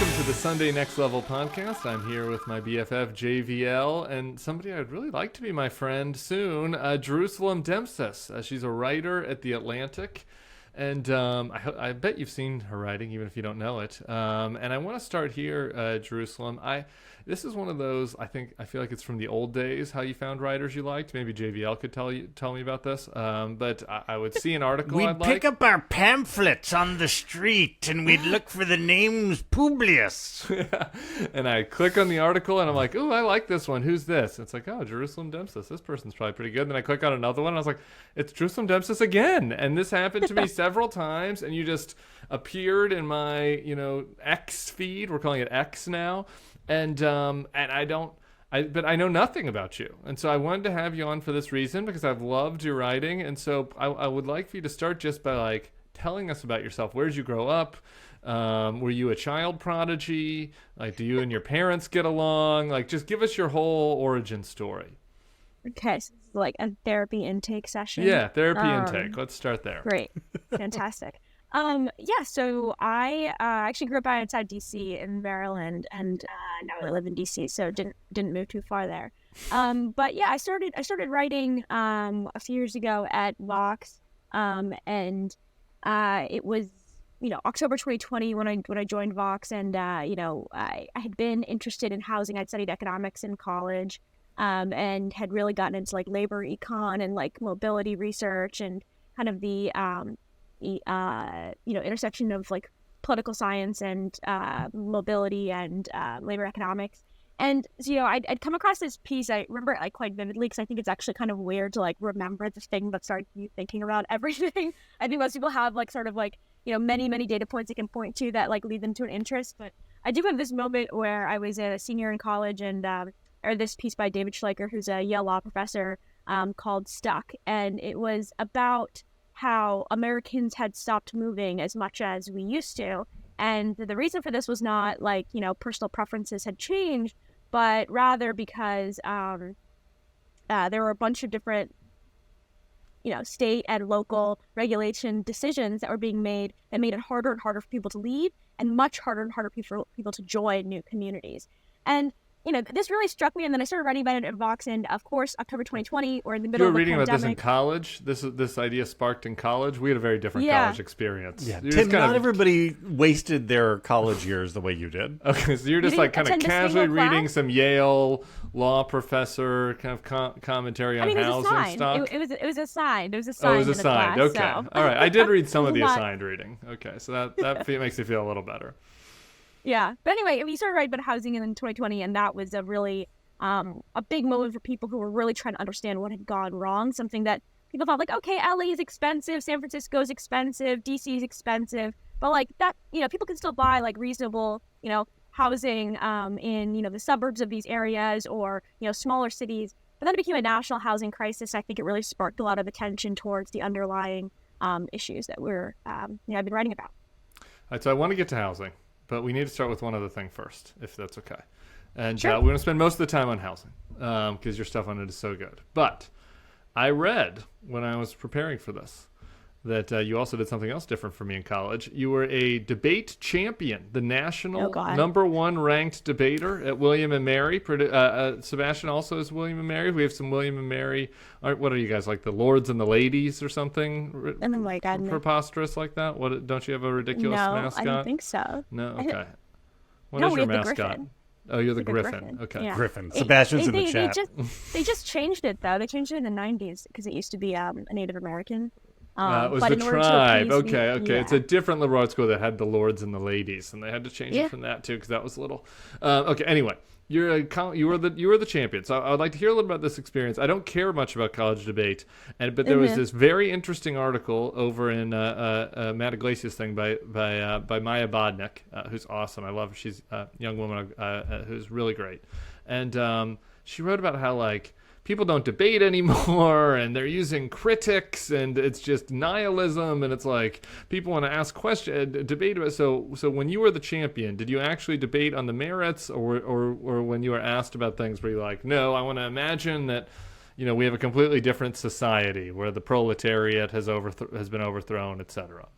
Welcome to the Sunday Next Level podcast. I'm here with my BFF JVL and somebody I'd really like to be my friend soon, Jerusalem Demsas. She's a writer at The Atlantic, and I bet you've seen her writing, even if you don't know it. And I want to start here, Jerusalem. This is one of those, I feel like it's from the old days, how you found writers you liked. Maybe JVL could tell me about this. But I would see an article We'd I'd pick like. up our pamphlets on the street and we'd look for the names Publius. And I click on the article and I'm like, oh, I like this one. Who's this? It's like, oh, Jerusalem Demsas. This person's probably pretty good. Then I click on another one and I was like, it's Jerusalem Demsas again. And this happened to me several times. And you just appeared in my, X feed. We're calling it X now. And I know nothing about you. And so I wanted to have you on for this reason, because I've loved your writing. And so I would like for you to start just by telling us about yourself. Where did you grow up? Were you a child prodigy? Do you and your parents get along? Just give us your whole origin story. Okay, so this is like a therapy intake session. Yeah, therapy intake. Let's start there. Great. Fantastic. So I actually grew up outside DC in Maryland, and now I live in DC, so didn't move too far there. But yeah, I started writing a few years ago at Vox, and it was October 2020 when I joined Vox, and I had been interested in housing. I'd studied economics in college, and had really gotten into labor econ and mobility research and kind of the intersection of political science and mobility and labor economics. And so, I'd come across this piece. I remember it quite vividly, because I think it's actually kind of weird to remember the thing that started you thinking about everything. I think most people have many data points they can point to that lead them to an interest. But I do have this moment where I was a senior in college, and I read this piece by David Schleicher, who's a Yale law professor, called Stuck. And it was about how Americans had stopped moving as much as we used to. And the reason for this was not personal preferences had changed, but rather because there were a bunch of different, state and local regulation decisions that were being made that made it harder and harder for people to leave, and much harder and harder for people to join new communities. And this really struck me, and then I started writing about it at Vox, and of course, October 2020, or in the middle of the pandemic. You were reading about this in college? This idea sparked in college? We had a very different college experience. Yeah, Tim, not everybody wasted their college years the way you did. Okay, so you're just kind of casually reading some Yale law professor kind of commentary on housing stock? It was assigned. It was assigned. Oh, it was assigned. Class, okay. So. All right. I did read some of the assigned reading. Okay, so that makes me feel a little better. Yeah. But anyway, we started writing about housing in 2020, and that was a really a big moment for people who were really trying to understand what had gone wrong. Something that people thought okay, LA is expensive, San Francisco is expensive, DC is expensive, but that, people can still buy reasonable, housing in, the suburbs of these areas, or, smaller cities. But then it became a national housing crisis. I think it really sparked a lot of attention towards the underlying issues that I've been writing about. All right, so I want to get to housing, but we need to start with one other thing first, if that's okay. And sure. We're going to spend most of the time on housing, because your stuff on it is so good. But I read, when I was preparing for this, that you also did something else different for me in college. You were a debate champion, the national #1 ranked debater at William and Mary. Sebastian also is William and Mary. We have some William and Mary. What are you guys, the Lords and the Ladies or something? And then preposterous like that? What? Don't you have a ridiculous mascot? No, I don't think so. No, okay. What is your mascot? Oh, you're the Griffin. Okay. Yeah. Griffin. Sebastian's in the chat. They just changed it, though. They changed it in the 90s because it used to be a Native American. It was the tribe. Okay. Yeah. It's a different liberal arts school that had the Lords and the Ladies, and they had to change it from that too, because that was a little. Okay. Anyway, you were the champion. So I would like to hear a little about this experience. I don't care much about college debate, but there was this very interesting article over in Matt Iglesias thing by Maya Bodnick, who's awesome. I love her. She's a young woman who's really great, and she wrote about how people don't debate anymore, and they're using critics, and it's just nihilism, and it's people want to ask questions, debate about. So when you were the champion, did you actually debate on the merits, or when you were asked about things, were you no, I want to imagine that, we have a completely different society where the proletariat has been overthrown, etc.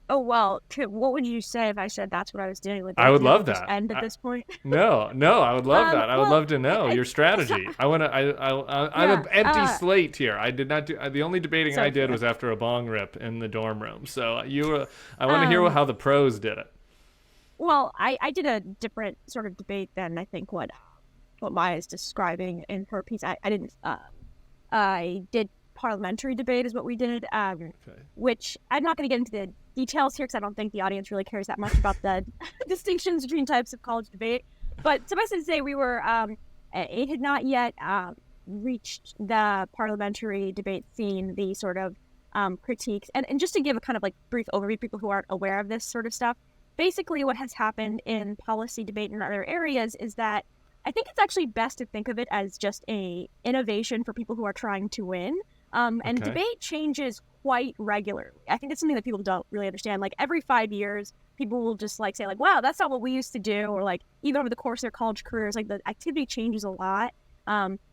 Oh, well, what would you say if I said that's what I was doing with it? I would Did it love just that. end at this point? No, I would love that. I would Well, love to know your so, strategy. I'm yeah, an empty slate here. I did not do the only debating I so did fair. was after a bong rip in the dorm room. So I want to hear Um, how the pros did it. well, I did a different sort of debate than I think what Maya is describing in her piece. I didn't. I did parliamentary debate is what we did, Okay. which I'm not going to get into the details here because I don't think the audience really cares that much about the distinctions between types of college debate. But suffice it to say, we were it had not yet reached the parliamentary debate scene, the sort of critiques, and just to give a kind of like brief overview, people who aren't aware of this sort of stuff. Basically, what has happened in policy debate in other areas is that I think it's actually best to think of it as just a innovation for people who are trying to win. And Okay. debate changes quite regularly. I think it's something that people don't really understand. Like every 5 years, people will just like say like, "Wow, that's not what we used to do," or like even over the course of their college careers, like the activity changes a lot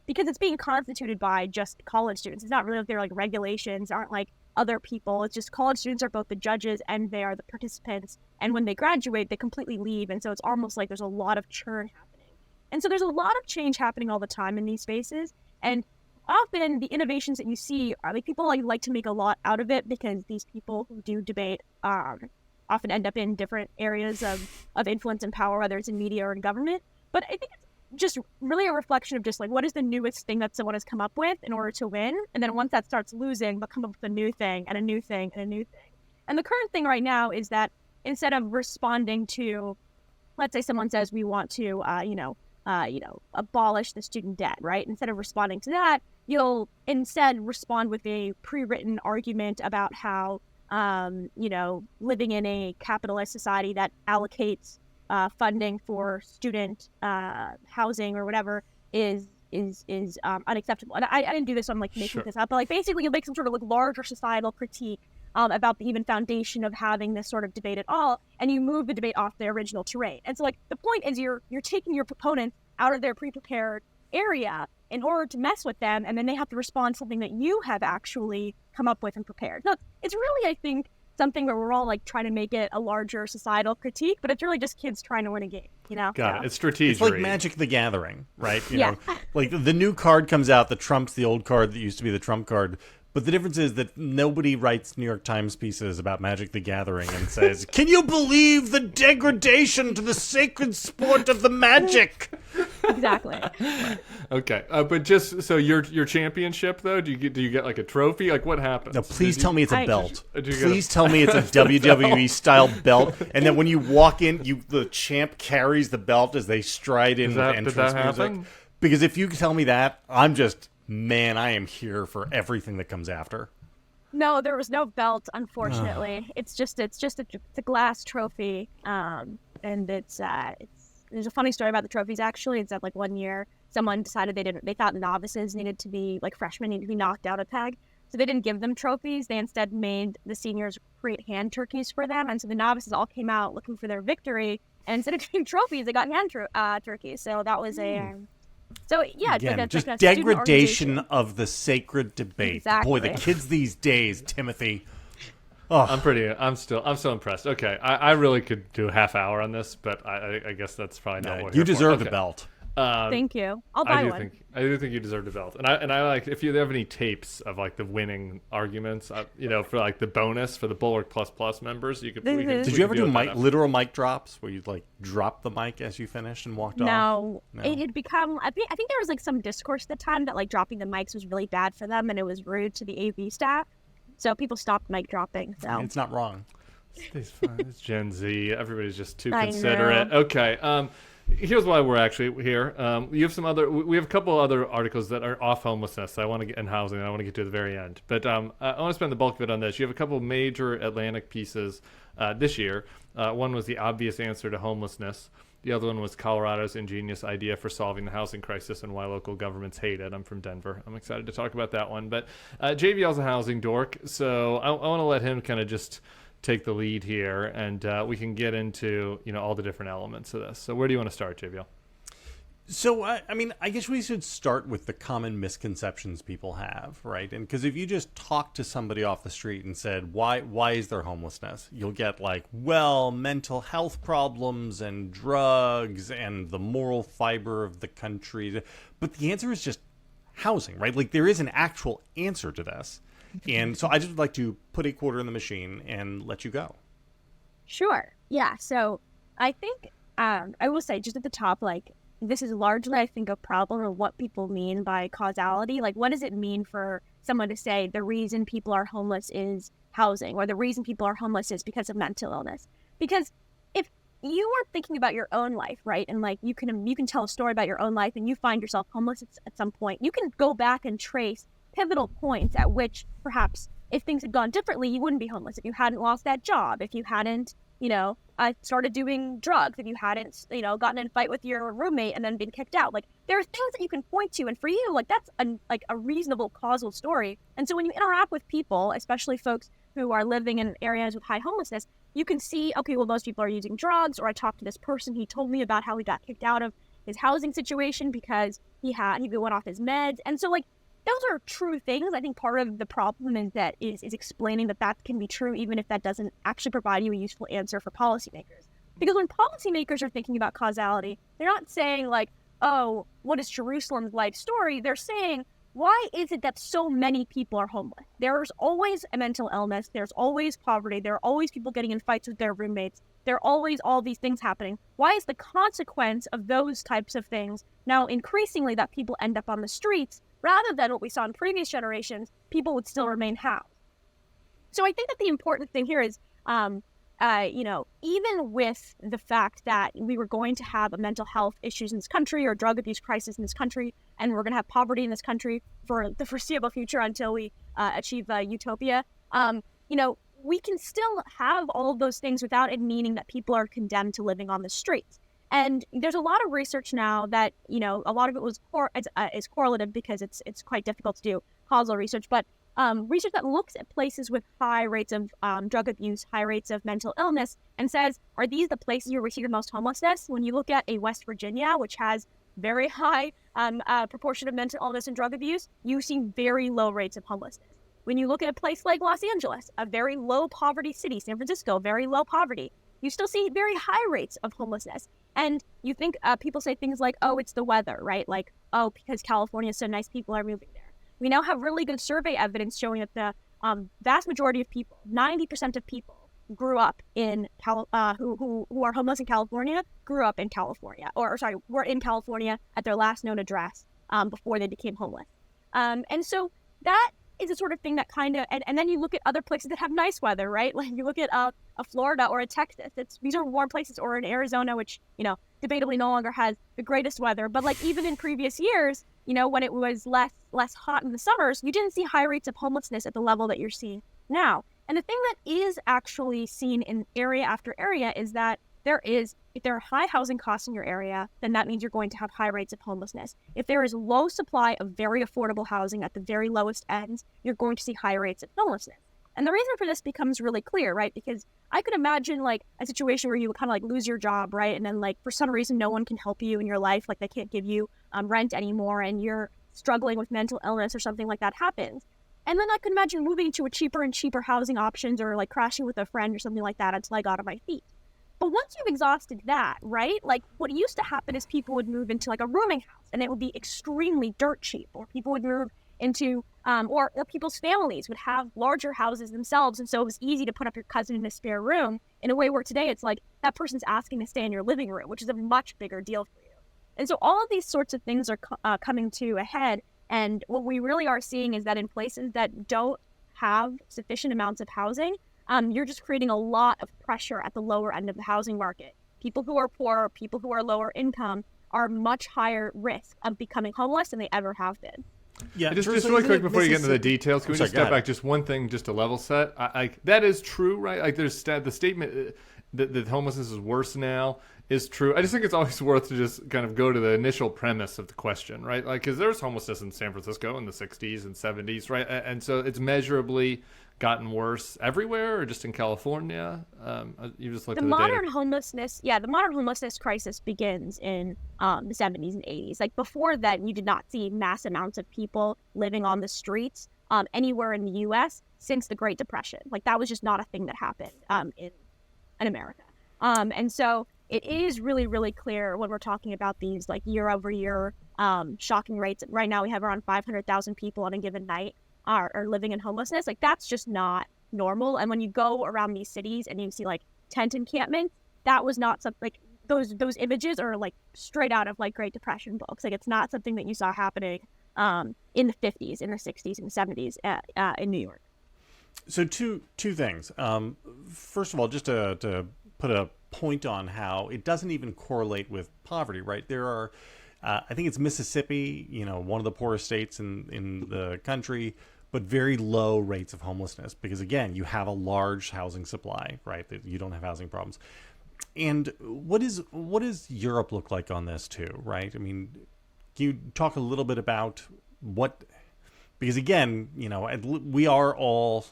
because it's being constituted by just college students. It's not really like they're like regulations, aren't like other people. It's just college students are both the judges and they are the participants. And when they graduate, they completely leave, and so it's almost like there's a lot of churn happening. And so there's a lot of change happening all the time in these spaces. And often the innovations that you see are like people like to make a lot out of it because these people who do debate often end up in different areas of influence and power, whether it's in media or in government. But I think it's just really a reflection of just like what is the newest thing that someone has come up with in order to win. And then once that starts losing, they'll come up with a new thing and a new thing and a new thing. And the current thing right now is that instead of responding to, let's say someone says we want to, abolish the student debt, right? Instead of responding to that, you'll instead respond with a pre-written argument about how, living in a capitalist society that allocates funding for student housing or whatever is unacceptable. And I didn't do this, so I'm like making this up, but like basically you'll make some sort of like larger societal critique about the even foundation of having this sort of debate at all, and you move the debate off the original terrain. And so like the point is you're taking your proponents out of their pre-prepared area in order to mess with them, and then they have to respond to something that you have actually come up with and prepared. So it's really, I think, something where we're all like trying to make it a larger societal critique, but it's really just kids trying to win a game, you know? Got it. It's strategic. It's like Magic the Gathering, right? You Yeah. know, like the new card comes out that trumps the old card that used to be the trump card. But the difference is that nobody writes New York Times pieces about Magic the Gathering and says, "Can you believe the degradation to the sacred sport of the magic?" Exactly. Okay, but just so your championship though, do you get like a trophy? Like what happens? No, please tell me it's a belt. Did you get Please tell me it's a WWE style belt, and then when you walk in, the champ carries the belt as they stride in with Did entrance that music. happen? Because if you tell me that, I am here for everything that comes after. No, there was no belt, unfortunately. It's a glass trophy, and there's a funny story about the trophies. Actually, it's that like one year someone decided they thought novices needed to be like freshmen needed to be knocked out a peg, so they didn't give them trophies. They instead made the seniors create hand turkeys for them, and so the novices all came out looking for their victory, and instead of getting trophies, they got hand turkeys. So that was a. So yeah, it's Again, like just like a student degradation organization. of the sacred debate. Exactly. Boy, the kids these days, Timothy. I'm so impressed. Okay, I really could do a half hour on this, but I guess that's probably not what You we're here for. deserve Okay. the belt. Thank you. I'll buy one. I do think you deserve the belt, and I like if you have any tapes of like the winning arguments, for like the bonus for the Bulwark Plus members, you could. Did you ever do literal mic drops where you'd like drop the mic as you finished and walked off? No, it had become. I think there was like some discourse at the time that like dropping the mics was really bad for them and it was rude to the AV staff, so people stopped mic dropping. So It's not wrong. It's Gen Z. Everybody's just too I considerate. know. Okay. Here's why we're actually here. We have we have a couple other articles that are off homelessness. I want to get in housing. And I want to get to the very end, but I want to spend the bulk of it on this. You have a couple major Atlantic pieces this year. One was the obvious answer to homelessness. The other one was Colorado's ingenious idea for solving the housing crisis and why local governments hate it. I'm from Denver. I'm excited to talk about that one. But JVL's a housing dork, so I want to let him kind of just take the lead here, and we can get into all the different elements of this. So where do you want to start, JVL? So, I mean, I guess we should start with the common misconceptions people have, right? And because if you just talk to somebody off the street and said, why is there homelessness? You'll get like, well, mental health problems and drugs and the moral fiber of the country. But the answer is just housing, right? Like, there is an actual answer to this. And so I just would like to put a quarter in the machine and let you go. Sure. Yeah. So I think I will say just at the top, like, this is largely, I think, a problem of what people mean by causality. Like, what does it mean for someone to say the reason people are homeless is housing, or the reason people are homeless is because of mental illness? Because if you are thinking about your own life, right, and like you can tell a story about your own life and you find yourself homeless at some point, you can go back and trace pivotal points at which perhaps if things had gone differently, you wouldn't be homeless. If you hadn't lost that job, if you hadn't, started doing drugs, if you hadn't, gotten in a fight with your roommate and then been kicked out. Like, there are things that you can point to. And for you, like, that's a reasonable causal story. And so when you interact with people, especially folks who are living in areas with high homelessness, you can see, okay, well, those people are using drugs. Or I talked to this person, he told me about how he got kicked out of his housing situation because he went off his meds. And so, like, those are true things. I think part of the problem is explaining that can be true, even if that doesn't actually provide you a useful answer for policymakers. Because when policymakers are thinking about causality, they're not saying like, oh, what is Jerusalem's life story? They're saying, why is it that so many people are homeless? There's always a mental illness. There's always poverty. There are always people getting in fights with their roommates. There are always all these things happening. Why is the consequence of those types of things now increasingly that people end up on the streets, rather than what we saw in previous generations, people would still remain housed? So I think that the important thing here is, even with the fact that we were going to have a mental health issues in this country or drug abuse crisis in this country, and we're going to have poverty in this country for the foreseeable future until we achieve utopia, we can still have all of those things without it meaning that people are condemned to living on the streets. And there's a lot of research now that, a lot of it is correlative because it's quite difficult to do causal research, but research that looks at places with high rates of drug abuse, high rates of mental illness, and says, are these the places where we see the most homelessness? When you look at a West Virginia, which has very high proportion of mental illness and drug abuse, you see very low rates of homelessness. When you look at a place like Los Angeles, a very low poverty city, San Francisco, very low poverty, you still see very high rates of homelessness. And you think people say things like, oh, it's the weather, right? Like, oh, because California is so nice, people are moving there. We now have really good survey evidence showing that the vast majority of people, 90% of people grew up in who are homeless in California, grew up in California, were in California at their last known address before they became homeless. And so that is a sort of thing that kind of, and then you look at other places that have nice weather, right? Like you look at a Florida or a Texas. These are warm places, or in Arizona, which, debatably no longer has the greatest weather. But like even in previous years, when it was less hot in the summers, you didn't see high rates of homelessness at the level that you're seeing now. And the thing that is actually seen in area after area is that if there are high housing costs in your area, then that means you're going to have high rates of homelessness. If there is low supply of very affordable housing at the very lowest ends, you're going to see high rates of homelessness. And the reason for this becomes really clear, right? Because I could imagine like a situation where you would kind of like lose your job, right? And then like for some reason, no one can help you in your life. Like they can't give you rent anymore, and you're struggling with mental illness or something like that happens. And then I could imagine moving to a cheaper and cheaper housing options, or like crashing with a friend or something like that until I got on my feet. But once you've exhausted that, right, like what used to happen is people would move into like a rooming house, and it would be extremely dirt cheap, or people would move into, or people's families would have larger houses themselves. And so it was easy to put up your cousin in a spare room in a way where today it's like that person's asking to stay in your living room, which is a much bigger deal for you. And so all of these sorts of things are coming to a head. And what we really are seeing is that in places that don't have sufficient amounts of housing, you're just creating a lot of pressure at the lower end of the housing market. People who are poor, people who are lower income are much higher risk of becoming homeless than they ever have been. Yeah, just really quick before you get into the details, can we just step back just one thing, just to level set? That is true, right? Like there's the statement that homelessness is worse now is true. I just think it's always worth to just kind of go to the initial premise of the question, right? Like, because there's homelessness in San Francisco in the 60s and 70s, right? And so it's measurably gotten worse everywhere or just in California? You just looked at the modern data. homelessness, the modern homelessness crisis begins in the 70s and 80s. Like before that, you did not see mass amounts of people living on the streets anywhere in the U.S. since the Great Depression. Like that was just not a thing that happened in America. And so it is really, really clear when we're talking about these like year over year shocking rates. Right now, we have around 500,000 people on a given night are living in homelessness. Like that's just not normal. And when you go around these cities and you see like tent encampments, that was not something like those images are like straight out of like Great Depression books. Like it's not something that you saw happening in the 50s, in the 60s, and the 70s in New York. So two things. First of all, just to put a point on how it doesn't even correlate with poverty, right? There are, I think it's Mississippi, one of the poorest states in the country, but very low rates of homelessness because, again, you have a large housing supply, right? You don't have housing problems. And what does Europe look like on this too, right? I mean, can you talk a little bit about what, because again, we are all,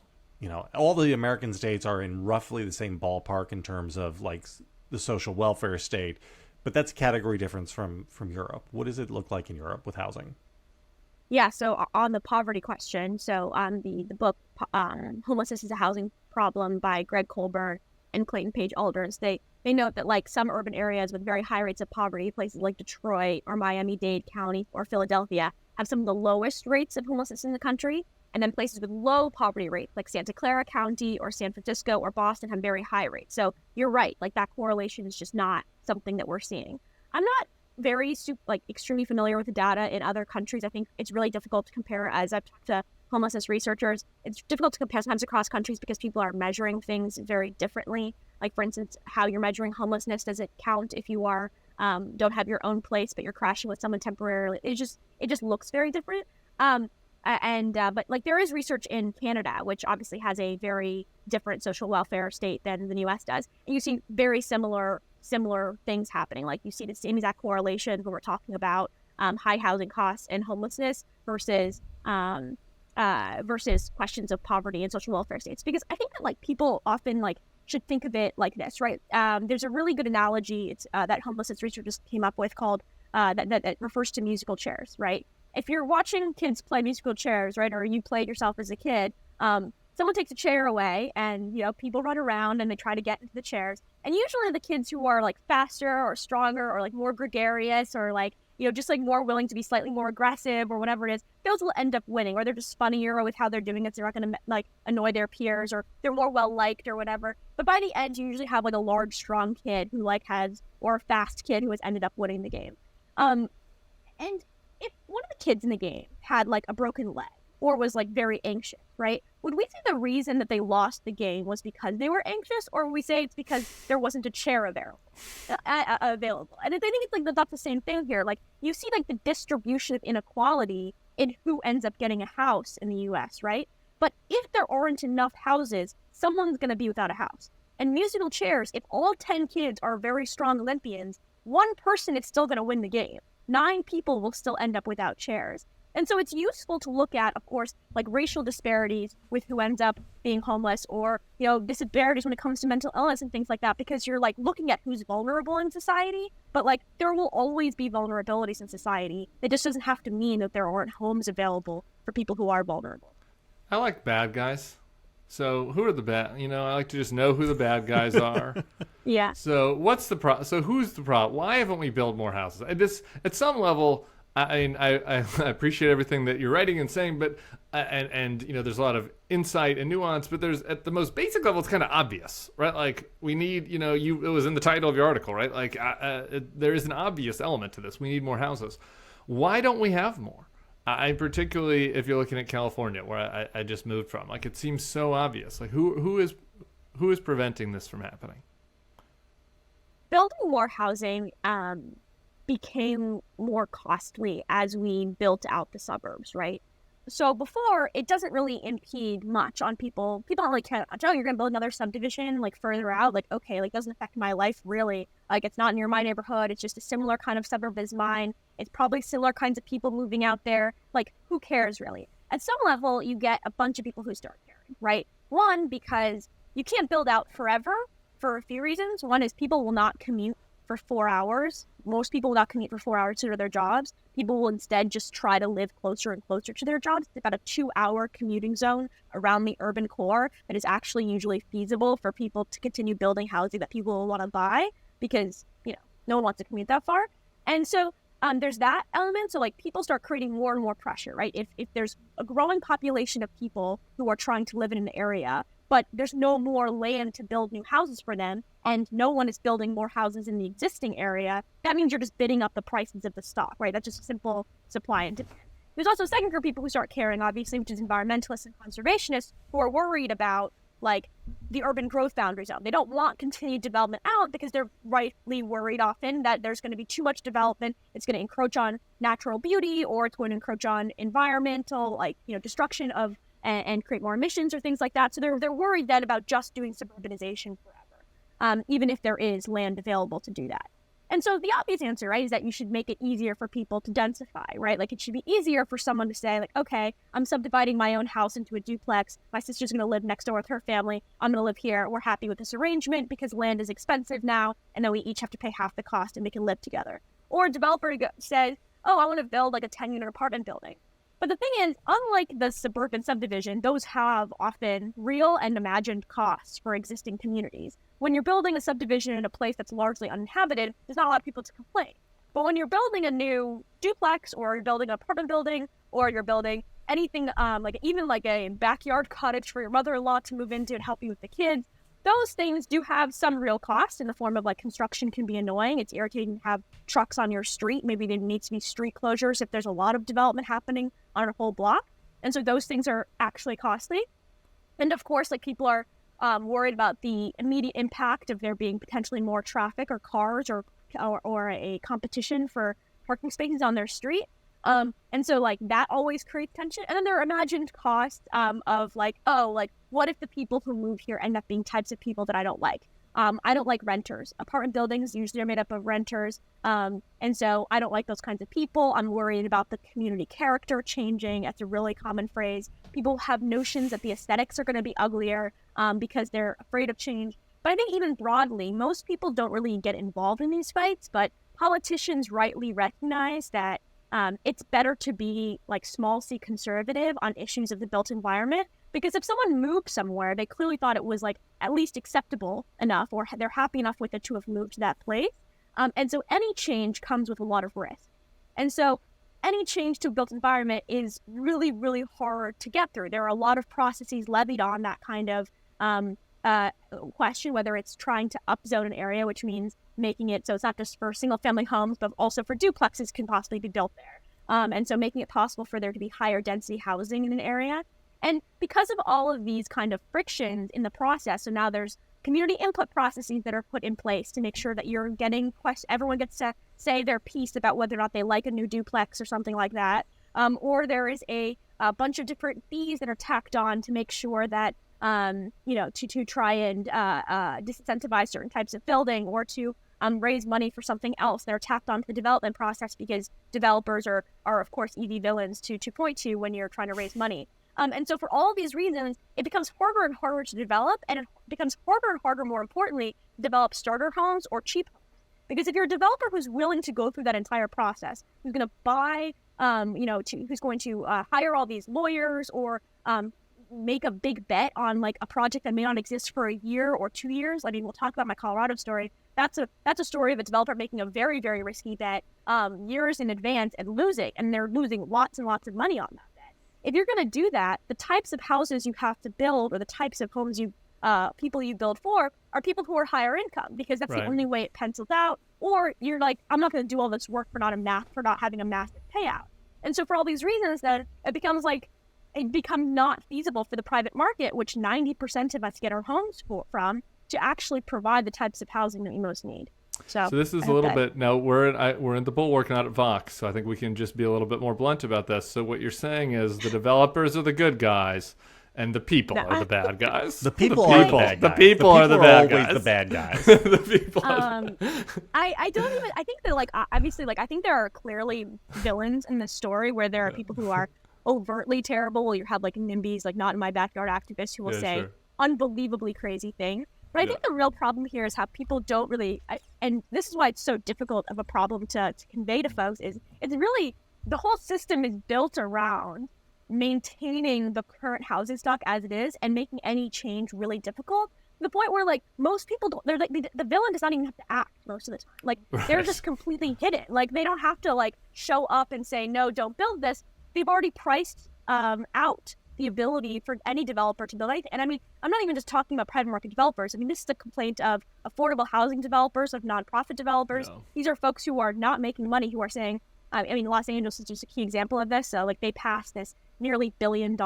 all the American states are in roughly the same ballpark in terms of like the social welfare state, but that's a category difference from Europe. What does it look like in Europe with housing? Yeah, so on the poverty question, so on the book Homelessness is a Housing Problem by Greg Colburn and Clayton Page Alders, they note that like some urban areas with very high rates of poverty, places like Detroit or Miami-Dade County or Philadelphia, have some of the lowest rates of homelessness in the country. And then places with low poverty rates like Santa Clara County or San Francisco or Boston have very high rates. So you're right, like that correlation is just not something that we're seeing. I'm not very extremely familiar with the data in other countries. I think it's really difficult to compare. As I've talked to homelessness researchers, it's difficult to compare sometimes across countries because people are measuring things very differently. Like for instance, how you're measuring homelessness, does it count if you are don't have your own place but you're crashing with someone temporarily? It just looks very different. But like there is research in Canada, which obviously has a very different social welfare state than the U.S. does, and you see very similar things happening. Like you see the same exact correlation when we're talking about high housing costs and homelessness versus questions of poverty and social welfare states. Because I think that like people often like should think of it like this, right? There's a really good analogy that homelessness researchers came up with called that refers to musical chairs, right? If you're watching kids play musical chairs, right, or you played yourself as a kid, someone takes a chair away and, people run around and they try to get into the chairs. And usually the kids who are like faster or stronger or like more gregarious or like, just like more willing to be slightly more aggressive or whatever it is, those will end up winning, or they're just funnier with how they're doing it. So they're not going to like annoy their peers, or they're more well-liked or whatever. But by the end, you usually have like a large, strong kid who or a fast kid who has ended up winning the game. And if one of the kids in the game had like a broken leg or was like very anxious, right? Would we say the reason that they lost the game was because they were anxious, or would we say it's because there wasn't a chair available? And I think it's like that's the same thing here. Like you see like the distribution of inequality in who ends up getting a house in the U.S., right? But if there aren't enough houses, someone's going to be without a house. And musical chairs, if all 10 kids are very strong Olympians, one person is still going to win the game. 9 people will still end up without chairs. And so it's useful to look at, of course, like racial disparities with who ends up being homeless, or, disparities when it comes to mental illness and things like that, because you're like looking at who's vulnerable in society. But like there will always be vulnerabilities in society. It just doesn't have to mean that there aren't homes available for people who are vulnerable. I like bad guys. So who are the bad? I like to just know who the bad guys are. Yeah. So what's the problem? So who's the problem? Why haven't we built more houses? At some level, I appreciate everything that you're writing and saying, but and there's a lot of insight and nuance, but there's at the most basic level, it's kind of obvious, right? Like we need, it was in the title of your article, right? Like there is an obvious element to this. We need more houses. Why don't we have more? I particularly if you're looking at California, where I just moved from, like it seems so obvious. Like who is preventing this from happening? Building more housing became more costly as we built out the suburbs, right? So before, it doesn't really impede much on people. People don't really care. Oh, you're going to build another subdivision like further out. Like, okay, like doesn't affect my life really. Like it's not near my neighborhood. It's just a similar kind of suburb as mine. It's probably similar kinds of people moving out there. Like who cares really? At some level, you get a bunch of people who start caring, right? One, because you can't build out forever for a few reasons. One is people will not commute for 4 hours. Most people will not commute for 4 hours to their jobs. People will instead just try to live closer and closer to their jobs. It's about a 2-hour commuting zone around the urban core that is actually usually feasible for people to continue building housing that people will want to buy because, no one wants to commute that far. And so there's that element. So like people start creating more and more pressure, right? If there's a growing population of people who are trying to live in an area, but there's no more land to build new houses for them, and no one is building more houses in the existing area, that means you're just bidding up the prices of the stock, right? That's just a simple supply and demand. There's also a second group of people who start caring, obviously, which is environmentalists and conservationists, who are worried about like the urban growth boundary zone. They don't want continued development out because they're rightly worried often that there's going to be too much development. It's going to encroach on natural beauty, or it's going to encroach on environmental, destruction of and create more emissions or things like that. So they're worried then about just doing suburbanization forever, even if there is land available to do that. And so the obvious answer, right, is that you should make it easier for people to densify, right? Like it should be easier for someone to say, like, okay, I'm subdividing my own house into a duplex. My sister's going to live next door with her family. I'm going to live here. We're happy with this arrangement because land is expensive now, and then we each have to pay half the cost and we can live together. Or a developer says, oh, I want to build like a 10-unit apartment building. But the thing is, unlike the suburban subdivision, those have often real and imagined costs for existing communities. When you're building a subdivision in a place that's largely uninhabited, there's not a lot of people to complain. But when you're building a new duplex, or you're building an apartment building, or you're building anything even a backyard cottage for your mother-in-law to move into and help you with the kids, those things do have some real cost in the form of construction can be annoying. It's irritating to have trucks on your street. Maybe there needs to be street closures if there's a lot of development happening on a whole block. And so those things are actually costly. And of course, people are worried about the immediate impact of there being potentially more traffic or cars or a competition for parking spaces on their street. And so that always creates tension. And then there are imagined costs of what if the people who move here end up being types of people that I don't like? I don't like renters. Apartment buildings usually are made up of renters. And so I don't like those kinds of people. I'm worried about the community character changing. That's a really common phrase. People have notions that the aesthetics are going to be uglier because they're afraid of change. But I think even broadly, most people don't really get involved in these fights, but politicians rightly recognize that it's better to be small c conservative on issues of the built environment, because if someone moved somewhere, they clearly thought it was at least acceptable enough, or they're happy enough with it to have moved to that place. And so any change comes with a lot of risk. And so any change to a built environment is really, really hard to get through. There are a lot of processes levied on that kind of question, whether it's trying to upzone an area, which means making it so it's not just for single family homes, but also for duplexes can possibly be built there. And so making it possible for there to be higher density housing in an area. And because of all of these kind of frictions in the process, so now there's community input processes that are put in place to make sure that you're getting everyone gets to say their piece about whether or not they like a new duplex or something like that. Or there is a bunch of different fees that are tacked on to make sure that to try and disincentivize certain types of building, or to raise money for something else that are tacked onto the development process, because developers are of course easy villains to point to when you're trying to raise money. And so for all of these reasons, it becomes harder and harder to develop, and it becomes harder and harder, more importantly, to develop starter homes or cheap homes. Because if you're a developer who's willing to go through that entire process, who's going to buy, who's going to hire all these lawyers, or make a big bet on a project that may not exist for a year or 2 years. I mean, we'll talk about my Colorado story. That's a story of a developer making a very, very risky bet years in advance and losing, and they're losing lots and lots of money on that bet. If you're going to do that, the types of houses you have to build, or the types of homes people you build for, are people who are higher income, because that's right. The only way it pencils out. Or you're I'm not going to do all this work for not having a massive payout. And so for all these reasons, then it becomes not feasible for the private market, which 90% of us get our homes from, to actually provide the types of housing that we most need. So this is a little bit, now we're in the Bulwark, not at Vox, so I think we can just be a little bit more blunt about this. So what you're saying is the developers are the good guys, and the people are the bad guys. The people are the bad guys. The people are the bad guys. Always the bad guys. The people. I don't even. I think that obviously I think there are clearly villains in this story, where there are people who are overtly terrible, where you have like NIMBYs, like not in my backyard activists who will say unbelievably crazy things. But I think the real problem here is how people don't really, and this is why it's so difficult of a problem to convey to folks, is it's really, the whole system is built around maintaining the current housing stock as it is and making any change really difficult. To the point where like most people don't, they're like, the villain does not even have to act most of the time. Like they're just completely hidden. Like they don't have to like show up and say, no, don't build this. They've already priced out the ability for any developer to build anything. And I mean, I'm not even just talking about private market developers. I mean, this is the complaint of affordable housing developers, of nonprofit developers. No. These are folks who are not making money, who are saying, I mean, Los Angeles is just a key example of this. So like they passed this nearly $1 billion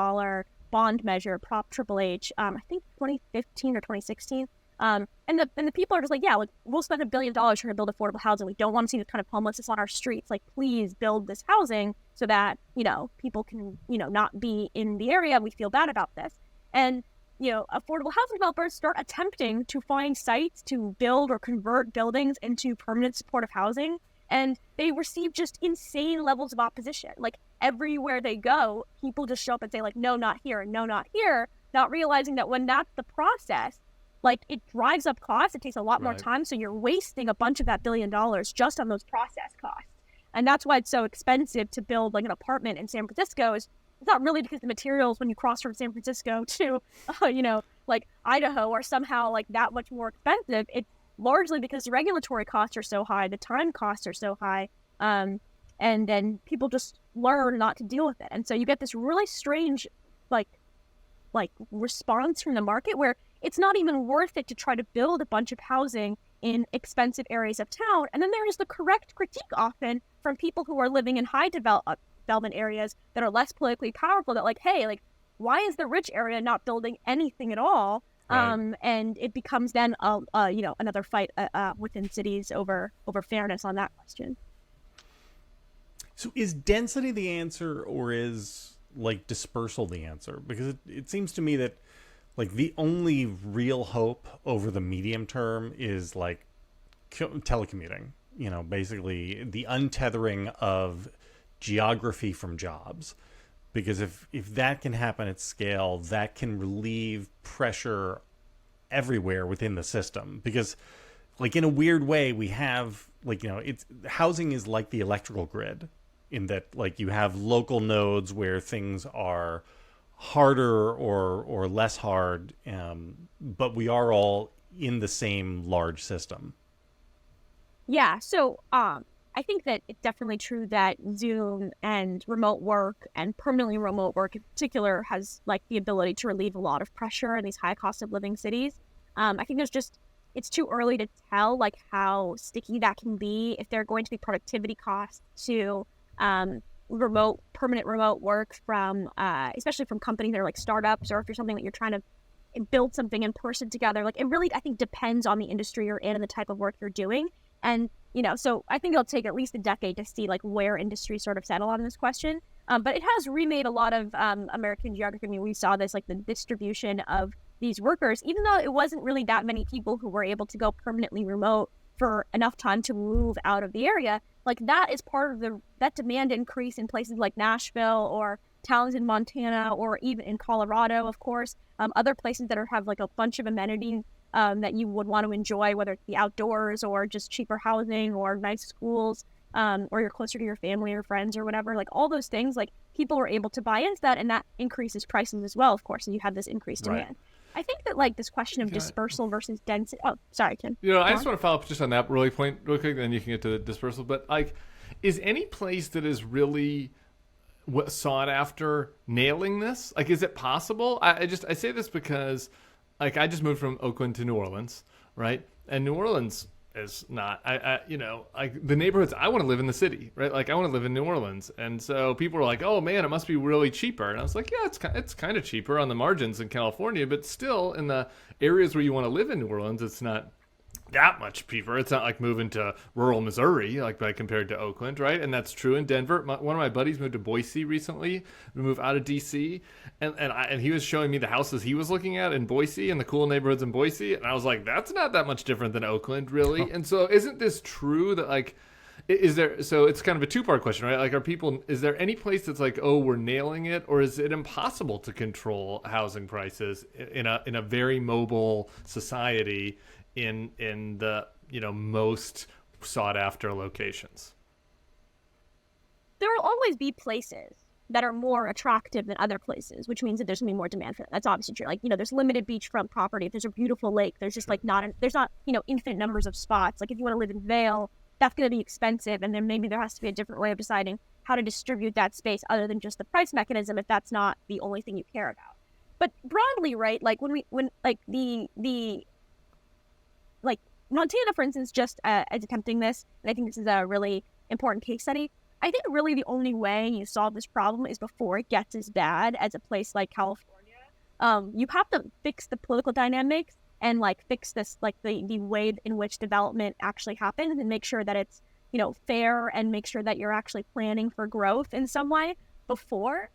bond measure, Prop Triple H, I think 2015 or 2016. And the people are just like, yeah, like we'll spend $1 billion trying to build affordable housing. We don't want to see this kind of homelessness on our streets. Like, please build this housing so that, you know, people can, you know, not be in the area. We feel bad about this. And, you know, affordable housing developers start attempting to find sites to build or convert buildings into permanent supportive housing. And they receive just insane levels of opposition. Like everywhere they go, people just show up and say like, no, not here, no, not here, not realizing that when that's the process, like it drives up costs. It takes a lot more time. So you're wasting a bunch of that $1 billion just on those process costs. And that's why it's so expensive to build like an apartment in San Francisco. It's not really because the materials when you cross from San Francisco to, you know, like Idaho are somehow like that much more expensive. It's largely because the regulatory costs are so high, the time costs are so high, and then people just learn not to deal with it. And so you get this really strange like response from the market where it's not even worth it to try to build a bunch of housing in expensive areas of town. And then there is the correct critique often from people who are living in high development areas that are less politically powerful, that like, hey, like, why is the rich area not building anything at all? And it becomes then you know, another fight within cities over fairness on that question. So is density the answer, or is like dispersal the answer? Because it seems to me that like the only real hope over the medium term is like telecommuting, you know, basically the untethering of geography from jobs. Because if that can happen at scale, that can relieve pressure everywhere within the system. Because like in a weird way, we have like, you know, it's housing is like the electrical grid in that like you have local nodes where things are harder or less hard, but we are all in the same large system. Yeah, so I think that it's definitely true that Zoom and remote work, and permanently remote work in particular, has like the ability to relieve a lot of pressure in these high cost of living cities. I think it's too early to tell like how sticky that can be, if there are going to be productivity costs to permanent remote work from, especially from companies that are like startups, or if you're something that you're trying to build something in person together. Like it really, I think, depends on the industry you're in and the type of work you're doing. And, you know, so I think it'll take at least a decade to see like where industries sort of settle on this question. But it has remade a lot of American geography. I mean, we saw this, like the distribution of these workers, even though it wasn't really that many people who were able to go permanently remote for enough time to move out of the area. Like that is part of that demand increase in places like Nashville or towns in Montana, or even in Colorado, of course, other places that have like a bunch of amenities that you would want to enjoy, whether it's the outdoors or just cheaper housing or nice schools, or you're closer to your family or friends or whatever. Like all those things, like people were able to buy into that, and that increases prices as well, of course, and you have this increased demand. Right. I think that like this question of dispersal versus density. Oh, sorry, Tim. You know, I just want to follow up just on that really point real quick, then you can get to the dispersal. But like, is any place that is really sought after nailing this? Like, is it possible? I say this because, like, I just moved from Oakland to New Orleans, right? And New Orleans is not, you know, like the neighborhoods, I want to live in the city, right? Like I want to live in New Orleans. And so people are like, oh man, it must be really cheaper. And I was like, yeah, it's kind of cheaper on the margins in California, but still in the areas where you want to live in New Orleans, it's not that much cheaper. It's not like moving to rural Missouri, like by compared to Oakland, right? And that's true in Denver. One of my buddies moved to Boise recently. We moved out of DC, and he was showing me the houses he was looking at in Boise and the cool neighborhoods in Boise, and I was like, that's not that much different than Oakland, really. And so, isn't this true that like Is there, so it's kind of a two-part question, right? Like, is there any place that's like, oh, we're nailing it, or is it impossible to control housing prices in a very mobile society in the, most sought after locations? There will always be places that are more attractive than other places, which means that there's gonna be more demand for it. That's obviously true. Like, there's limited beachfront property. If there's a beautiful lake, there's just like there's not, infinite numbers of spots. Like if you want to live in Vail, that's going to be expensive, and then maybe there has to be a different way of deciding how to distribute that space other than just the price mechanism if that's not the only thing you care about. But broadly, right, like when Montana, for instance, just is attempting this, and I think this is a really important case study. I think really the only way you solve this problem is before it gets as bad as a place like California. You have to fix the political dynamics and like fix this, like the way in which development actually happens, and make sure that it's, fair, and make sure that you're actually planning for growth in some way before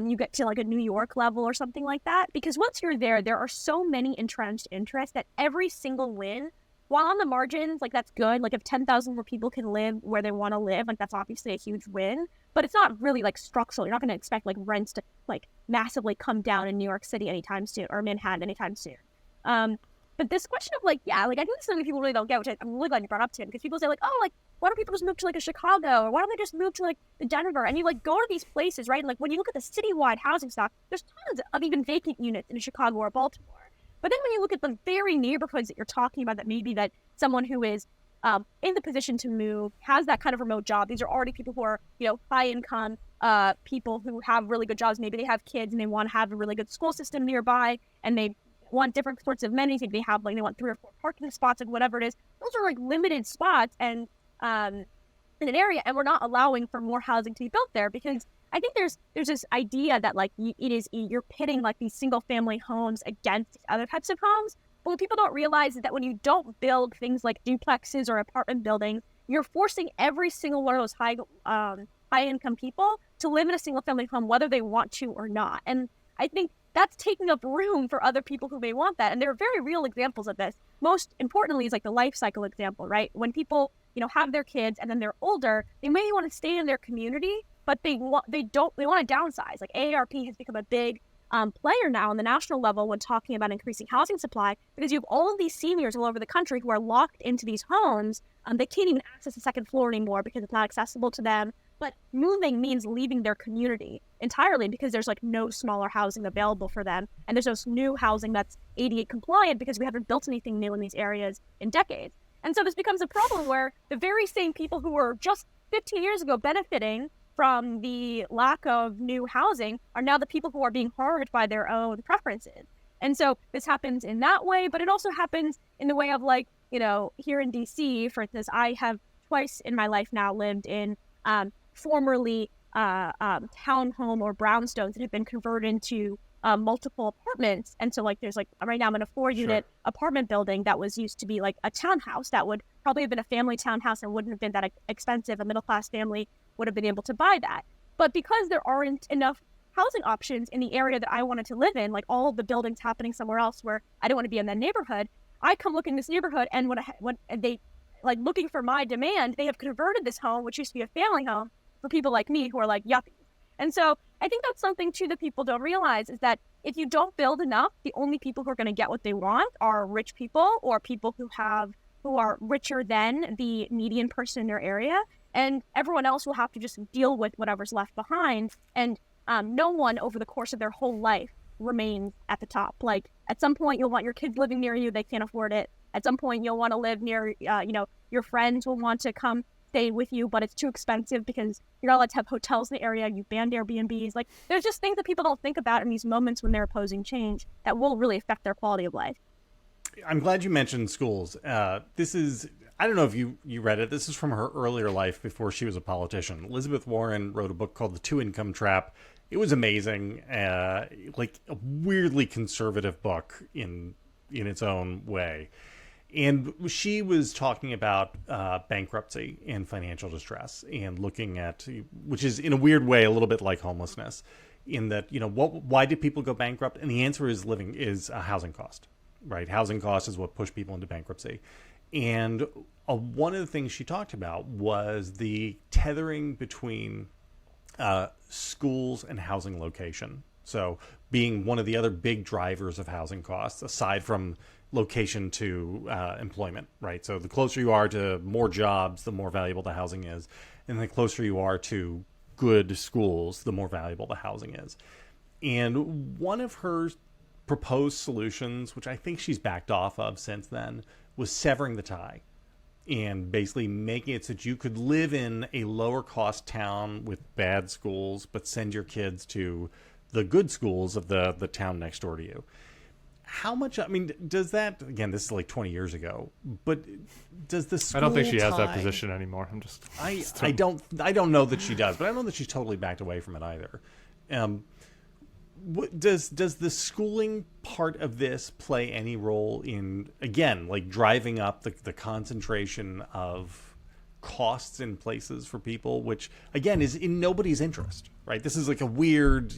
you get to like a New York level or something like that. Because once you're there, there are so many entrenched interests that every single win, while on the margins, like that's good. Like if 10,000 more people can live where they want to live, like that's obviously a huge win, but it's not really like structural. You're not going to expect like rents to like massively come down in New York City anytime soon, or Manhattan anytime soon. But this question of like, I think this is something people really don't get, which I'm really glad you brought up, Tim, because people say like, oh, like, why don't people just move to like a Chicago, or why don't they just move to like the Denver? And you like go to these places, right? And like when you look at the citywide housing stock, there's tons of even vacant units in Chicago or Baltimore. But then when you look at the very neighborhoods that you're talking about, that maybe that someone who is in the position to move has that kind of remote job. These are already people who are, high income, people who have really good jobs. Maybe they have kids and they want to have a really good school system nearby, and they want different sorts of amenities. Maybe they have like they want 3 or 4 parking spots, like whatever it is. Those are like limited spots and in an area, and we're not allowing for more housing to be built there, because I think there's this idea that like you're pitting like these single family homes against other types of homes. But what people don't realize is that when you don't build things like duplexes or apartment buildings, you're forcing every single one of those high income people to live in a single family home, whether they want to or not. And I think that's taking up room for other people who may want that. And there are very real examples of this. Most importantly is like the life cycle example, right? When people, have their kids and then they're older, they may want to stay in their community, but they want to downsize. Like AARP has become a big player now on the national level when talking about increasing housing supply, because you have all of these seniors all over the country who are locked into these homes. They can't even access the second floor anymore because it's not accessible to them. But moving means leaving their community entirely, because there's like no smaller housing available for them. And there's no new housing that's ADA compliant, because we haven't built anything new in these areas in decades. And so this becomes a problem where the very same people who were just 15 years ago benefiting from the lack of new housing are now the people who are being harmed by their own preferences. And so this happens in that way, but it also happens in the way of like, here in DC, for instance, I have twice in my life now lived in formerly townhome or brownstones that have been converted into multiple apartments. And so like there's like right now I'm in a 4-unit apartment building that was used to be like a townhouse that would probably have been a family townhouse and wouldn't have been that expensive. A middle-class family would have been able to buy that. But because there aren't enough housing options in the area that I wanted to live in, like all of the buildings happening somewhere else where I don't want to be in that neighborhood, I come look in this neighborhood, and when they like looking for my demand, they have converted this home, which used to be a family home, for people like me who are like yuppies. And so I think that's something too that people don't realize, is that if you don't build enough, the only people who are going to get what they want are rich people, or people who are richer than the median person in their area, and everyone else will have to just deal with whatever's left behind. And no one over the course of their whole life remains at the top. Like at some point you'll want your kids living near you, they can't afford it. At some point you'll want to live near, your friends will want to come stay with you, but it's too expensive because you're not allowed to have hotels in the area. You banned Airbnbs. Like there's just things that people don't think about in these moments when they're opposing change that will really affect their quality of life. I'm glad you mentioned schools. This is, I don't know if you read it. This is from her earlier life before she was a politician. Elizabeth Warren wrote a book called The Two-Income Trap. It was amazing, like a weirdly conservative book in its own way. And she was talking about bankruptcy and financial distress, and looking at, which is in a weird way a little bit like homelessness, in that, why did people go bankrupt? And the answer is a housing cost, right? Housing cost is what pushed people into bankruptcy. And one of the things she talked about was the tethering between schools and housing location. So being one of the other big drivers of housing costs, aside from location to employment, right? So the closer you are to more jobs, the more valuable the housing is. And the closer you are to good schools, the more valuable the housing is. And one of her proposed solutions, which I think she's backed off of since then, was severing the tie and basically making it so that you could live in a lower cost town with bad schools, but send your kids to the good schools of the town next door to you. How much, I mean, does that, again, this is like 20 years ago, but does the school I don't think she has that tie- position anymore. I'm just... I don't know that she does, but I don't know that she's totally backed away from it either. Does the schooling part of this play any role in, again, like driving up the concentration of costs in places for people, which again is in nobody's interest, right? This is like a weird,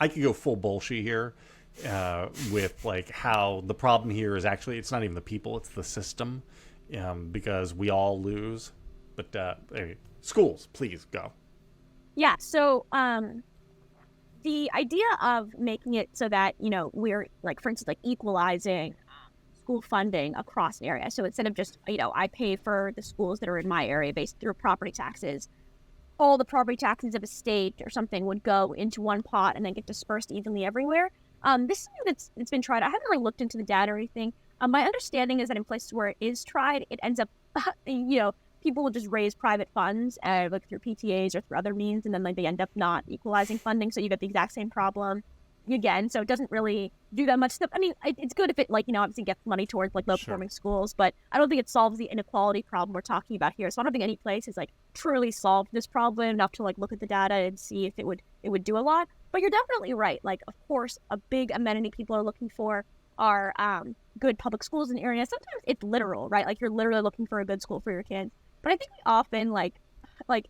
I could go full bullshit here with like how the problem here is actually, it's not even the people, it's the system, because we all lose. But anyway, schools, please go. Yeah, so the idea of making it so that, we're like, for instance, like equalizing school funding across an area. So instead of just, I pay for the schools that are in my area based through property taxes, all the property taxes of a state or something would go into one pot and then get dispersed evenly everywhere. This is something that's been tried. I haven't really looked into the data or anything. My understanding is that in places where it is tried, it ends up, people will just raise private funds, like through PTAs or through other means, and then like they end up not equalizing funding, so you get the exact same problem again. So it doesn't really do that much stuff. I mean, it's good if it obviously gets money towards like low performing schools, but I don't think it solves the inequality problem we're talking about here. So I don't think any place has like truly solved this problem enough to like look at the data and see if it would do a lot. But you're definitely right. Like, of course, a big amenity people are looking for are good public schools in areas. Sometimes it's literal, right? Like you're literally looking for a good school for your kids. But I think we often like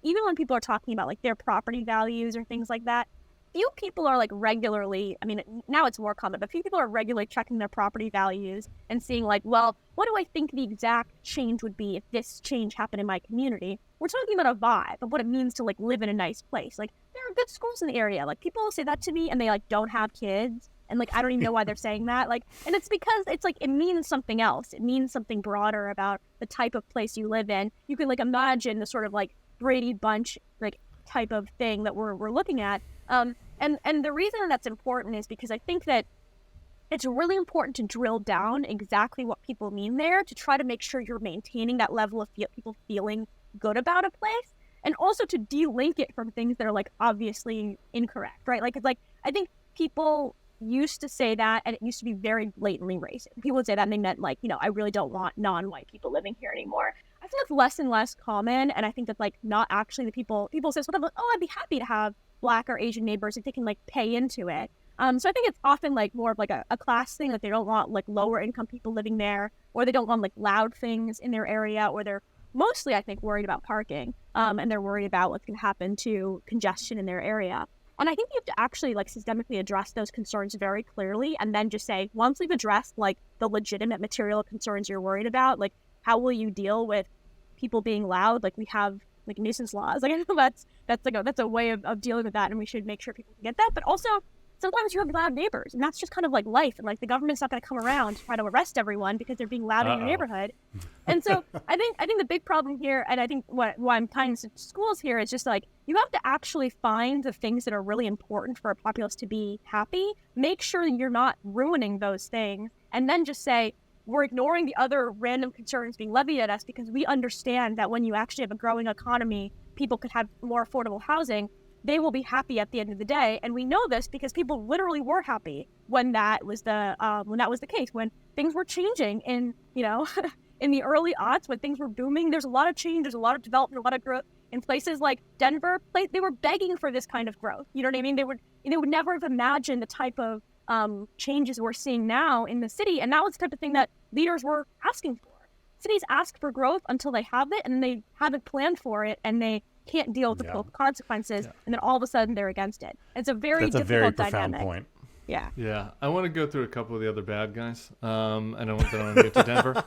even when people are talking about like their property values or things like that, few people are like regularly, I mean, now it's more common, but few people are regularly checking their property values and seeing like, well, what do I think the exact change would be if this change happened in my community? We're talking about a vibe of what it means to like live in a nice place. Like there are good schools in the area. Like people say that to me and they like don't have kids. And like, I don't even know why they're saying that. Like, and it's because it's like, it means something else. It means something broader about the type of place you live in. You can like imagine the sort of like Brady Bunch, like type of thing that we're looking at. And the reason that's important is because I think that it's really important to drill down exactly what people mean there to try to make sure you're maintaining that level of people feeling good about a place, and also to de-link it from things that are like obviously incorrect, right? Like, it's like, I think people used to say that, and it used to be very blatantly racist. People would say that and they meant like, I really don't want non-white people living here anymore. I think that's less and less common, and I think that like not actually the people say something like, oh, I'd be happy to have Black or Asian neighbors if they can like pay into it. So I think it's often like more of like a class thing, like they don't want like lower income people living there, or they don't want like loud things in their area, or they're mostly, I think, worried about parking, and they're worried about what's going to happen to congestion in their area. And I think you have to actually like systemically address those concerns very clearly, and then just say, once we've addressed like the legitimate material concerns you're worried about, like how will you deal with people being loud? Like we have like nuisance laws. Like I know that's a way of dealing with that, and we should make sure people can get that. But also sometimes you have loud neighbors, and that's just kind of like life, and like the government's not going to come around to try to arrest everyone because they're being loud in your neighborhood. And so I think the big problem here, and I think why I'm tying to schools here, is just like you have to actually find the things that are really important for a populace to be happy, make sure that you're not ruining those things, and then just say we're ignoring the other random concerns being levied at us because we understand that when you actually have a growing economy, people could have more affordable housing. They will be happy at the end of the day, and we know this because people literally were happy when that was the case, when things were changing in in the early aughts, when things were booming. There's a lot of change, there's a lot of development, a lot of growth in places like Denver. They were begging for this kind of growth. You know what I mean? They would never have imagined the type of changes we're seeing now in the city, and that was the type of thing that leaders were asking for. Cities ask for growth until they have it, and they haven't planned for it, and they can't deal with the consequences, and then all of a sudden they're against it. It's a very difficult dynamic. Profound point. Yeah. Yeah, I want to go through a couple of the other bad guys. I don't want to get to Denver.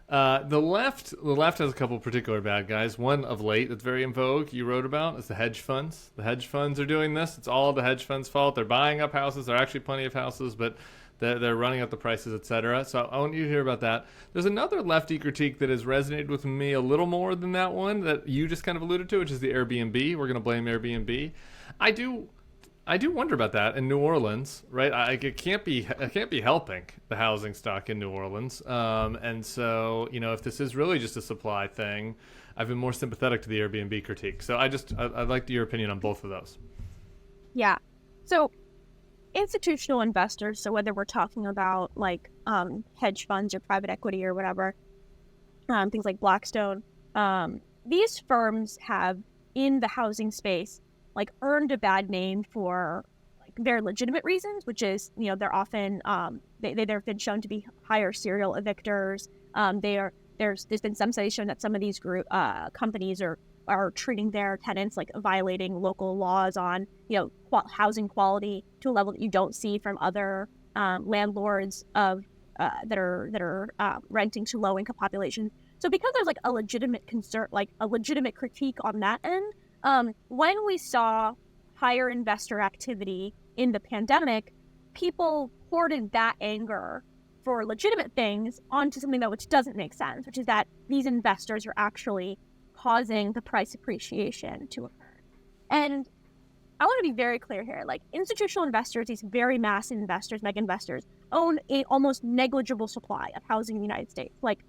The left has a couple of particular bad guys. One of late that's very in vogue you wrote about is the hedge funds. The hedge funds are doing this. It's all the hedge funds' fault. They're buying up houses. There are actually plenty of houses, but they're running up the prices, etc. So I want you to hear about that. There's another lefty critique that has resonated with me a little more than that one that you just kind of alluded to, which is the Airbnb. We're going to blame Airbnb. I do wonder about that in New Orleans, right? It can't be helping the housing stock in New Orleans. And so, if this is really just a supply thing, I've been more sympathetic to the Airbnb critique. So I'd like your opinion on both of those. Yeah. So institutional investors, so whether we're talking about like hedge funds or private equity or whatever, things like Blackstone, these firms have in the housing space like earned a bad name for like very legitimate reasons, which is, they're often they've been shown to be higher serial evictors. There's been some studies showing that some of these companies are treating their tenants like violating local laws on housing quality to a level that you don't see from other landlords that are renting to low income populations. So because there's like a legitimate concern, like a legitimate critique on that end, when we saw higher investor activity in the pandemic, people hoarded that anger for legitimate things onto something which doesn't make sense, which is that these investors are actually causing the price appreciation to occur. And I want to be very clear here, like institutional investors, these very massive investors, mega investors, own a almost negligible supply of housing in the United States. Like,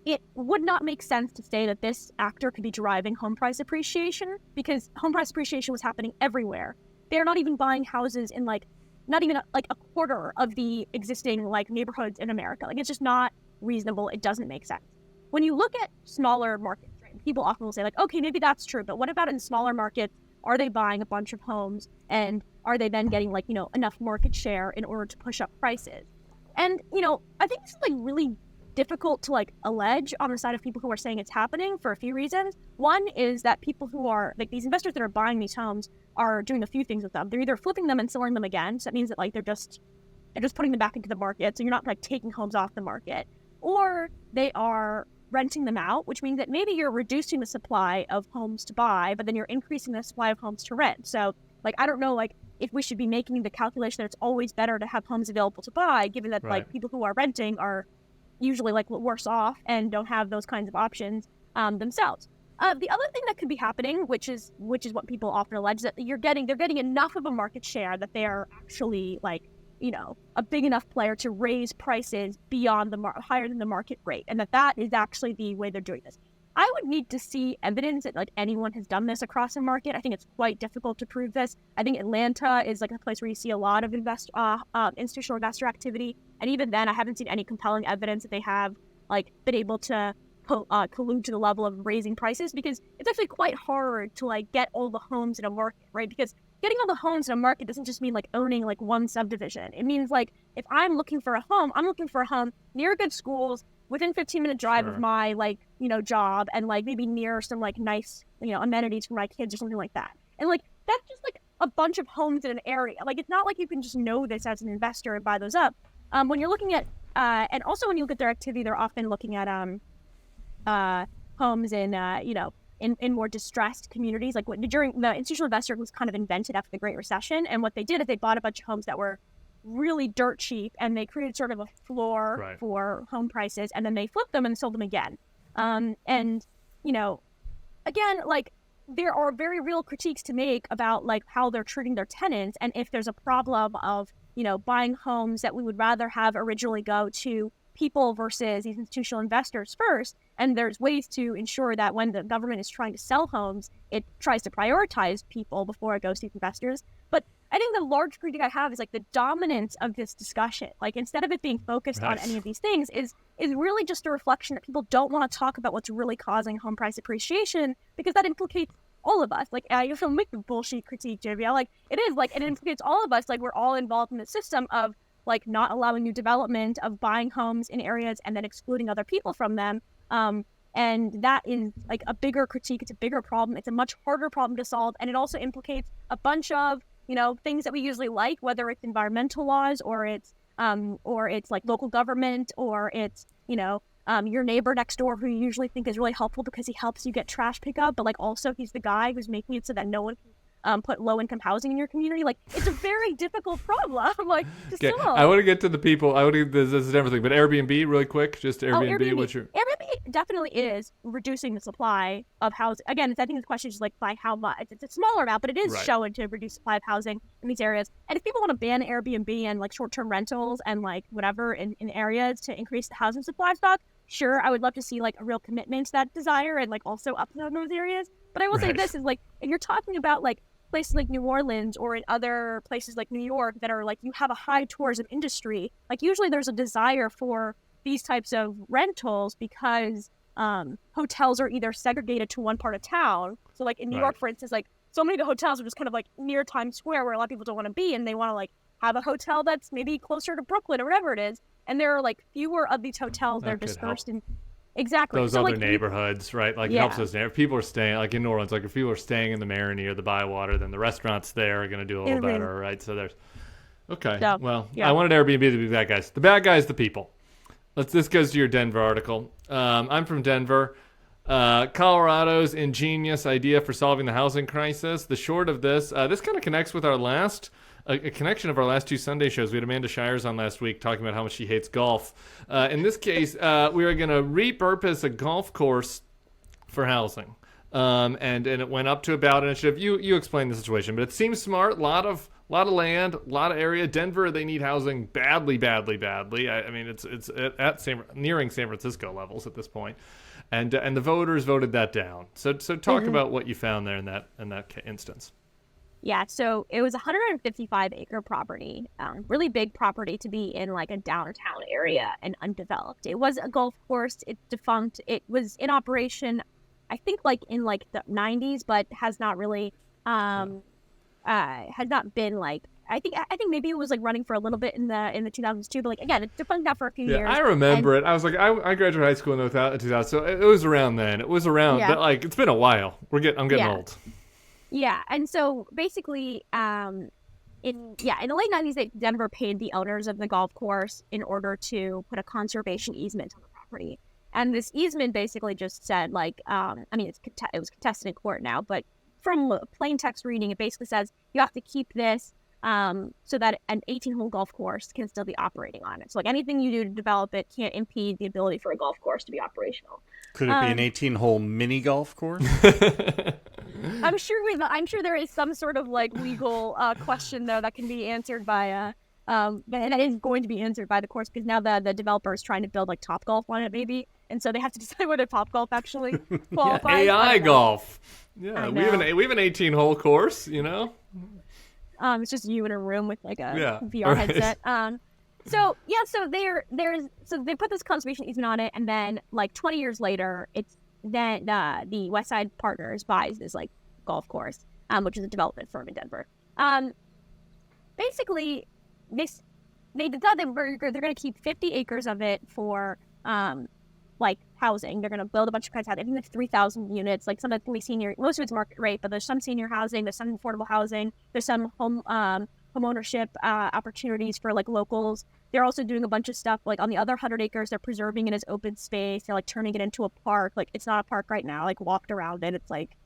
it would not make sense to say that this actor could be driving home price appreciation because home price appreciation was happening everywhere. They're not even buying houses in not even a quarter of the existing neighborhoods in America. Like, it's just not reasonable. It doesn't make sense. When you look at smaller markets, right, people often will say okay, maybe that's true, but what about in smaller markets? Are they buying a bunch of homes and are they then getting enough market share in order to push up prices? And, I think this is really difficult to allege on the side of people who are saying it's happening for a few reasons. One is that people who are these investors that are buying these homes are doing a few things with them. They're either flipping them and selling them again, so that means that they're just putting them back into the market, so you're not taking homes off the market, or they are renting them out, which means that maybe you're reducing the supply of homes to buy, but then you're increasing the supply of homes to rent. So I don't know if we should be making the calculation that it's always better to have homes available to buy, given that right. People who are renting are usually worse off and don't have those kinds of options themselves. The other thing that could be happening, which is what people often allege, that they're getting enough of a market share that they are actually a big enough player to raise prices beyond higher than the market rate, and that is actually the way they're doing this. I would need to see evidence that anyone has done this across a market. I think it's quite difficult to prove this. I think Atlanta is a place where you see a lot of institutional investor activity, and even then, I haven't seen any compelling evidence that they have been able to collude to the level of raising prices, because it's actually quite hard to get all the homes in a market, right? Because getting all the homes in a market doesn't just mean owning one subdivision. It means if I'm looking for a home, I'm looking for a home near good schools, within 15-minute drive Sure. of my job, and maybe near some nice amenities for my kids or something like that. And that's just a bunch of homes in an area. It's not you can just know this as an investor and buy those up. When you're looking at and also when you look at their activity, they're often looking at homes in in more distressed communities. During the institutional investor was kind of invented after the Great Recession, and what they did is they bought a bunch of homes that were really dirt cheap, and they created sort of a floor Right. for home prices, and then they flipped them and sold them again. And again, there are very real critiques to make about how they're treating their tenants, and if there's a problem of buying homes that we would rather have originally go to people versus these institutional investors first. And there's ways to ensure that when the government is trying to sell homes, it tries to prioritize people before it goes to investors. But I think the large critique I have is the dominance of this discussion. Instead of it being focused on any of these things, is really just a reflection that people don't want to talk about what's really causing home price appreciation, because that implicates all of us. You feel make the bullshit critique, JVL. It is it implicates all of us. We're all involved in the system of not allowing new development, of buying homes in areas and then excluding other people from them. And that is a bigger critique. It's a bigger problem. It's a much harder problem to solve. And it also implicates a bunch of things that we usually like, whether it's environmental laws or it's like local government, or it's, your neighbor next door who you usually think is really helpful because he helps you get trash pickup, but like also he's the guy who's making it so that no one can put low-income housing in your community. Like, it's a very difficult problem, like, to solve. I want to get to the people. This is everything, but Airbnb, really quick, just Airbnb. Airbnb definitely is reducing the supply of housing. Again, I think the question is like by how much. It's a smaller amount, but it is showing to reduce supply of housing in these areas. And if people want to ban Airbnb and like short-term rentals and like whatever in areas to increase the housing supply stock, sure, I would love to see like a real commitment to that desire and like also upload those areas. But I will say this is like, if you're talking about like places like New Orleans or in other places like New York that are like, you have a high tourism industry, like usually there's a desire for these types of rentals because hotels are either segregated to one part of town. So like in New York, for instance, like so many of the hotels are just kind of like near Times Square where a lot of people don't want to be, and they want to like have a hotel that's maybe closer to Brooklyn or whatever it is. And there are like fewer of these hotels that are dispersed in those other neighborhoods, right? Like, it helps those neighborhoods. If people are staying, like in New Orleans, like if people are staying in the Marigny or the Bywater, then the restaurants there are going to do a little better, right? So there's, I wanted Airbnb to be the bad guys. The bad guys, the people. This goes to your Denver article. I'm from Denver. Colorado's ingenious idea for solving the housing crisis. The short of this kind of connects with our last a connection of our last two Sunday shows. We had Amanda Shires on last week talking about how much she hates golf. In this case, we are going to repurpose a golf course for housing. And it went up to a ballot initiative. You explained the situation, but it seems smart. A lot of land, a lot of area. Denver, they need housing badly. I mean, it's at nearing San Francisco levels at this point. And the voters voted that down. So talk about what you found there in that instance. Yeah, so it was a 155-acre property, really big property to be in like a downtown area and undeveloped. It was a golf course. It's defunct. It was in operation, I think, like in like the 90s, but has not really, has not been like. I think maybe it was like running for a little bit in the 2000s too, but like again, it's defunct now for a few years. I remember it. I was like, I graduated high school in 2000, so it was around then. It was around, but like it's been a while. I'm getting old. Yeah, and so basically, in the late 90s, Denver paid the owners of the golf course in order to put a conservation easement on the property. And this easement basically just said, like, it was contested in court now, but from plain text reading, it basically says you have to keep this so that an 18-hole golf course can still be operating on it. So, like, anything you do to develop it can't impede the ability for a golf course to be operational. Could it be an 18-hole mini golf course? I'm sure there is some sort of like legal question though that can be answered by and that is going to be answered by the course, because now the developer is trying to build like Topgolf on it maybe, and so they have to decide whether Topgolf actually qualifies. AI golf. Yeah, we have an 18-hole course. It's just you in a room with like a VR headset. So they put this conservation easement on it, and then like 20 years later, then the West Side Partners buys this like golf course, which is a development firm in Denver. Basically, they decided they're going to keep 50 acres of it for like housing. They're going to build a bunch of kinds of housing. I think there's 3,000 units. Like some of the senior, most of it's market rate, but there's some senior housing, there's some affordable housing, there's some home ownership opportunities for like locals. They're also doing a bunch of stuff like on the other 100 acres. They're preserving it as open space. They're like turning it into a park. Like it's not a park right now. Like walked around it, it's like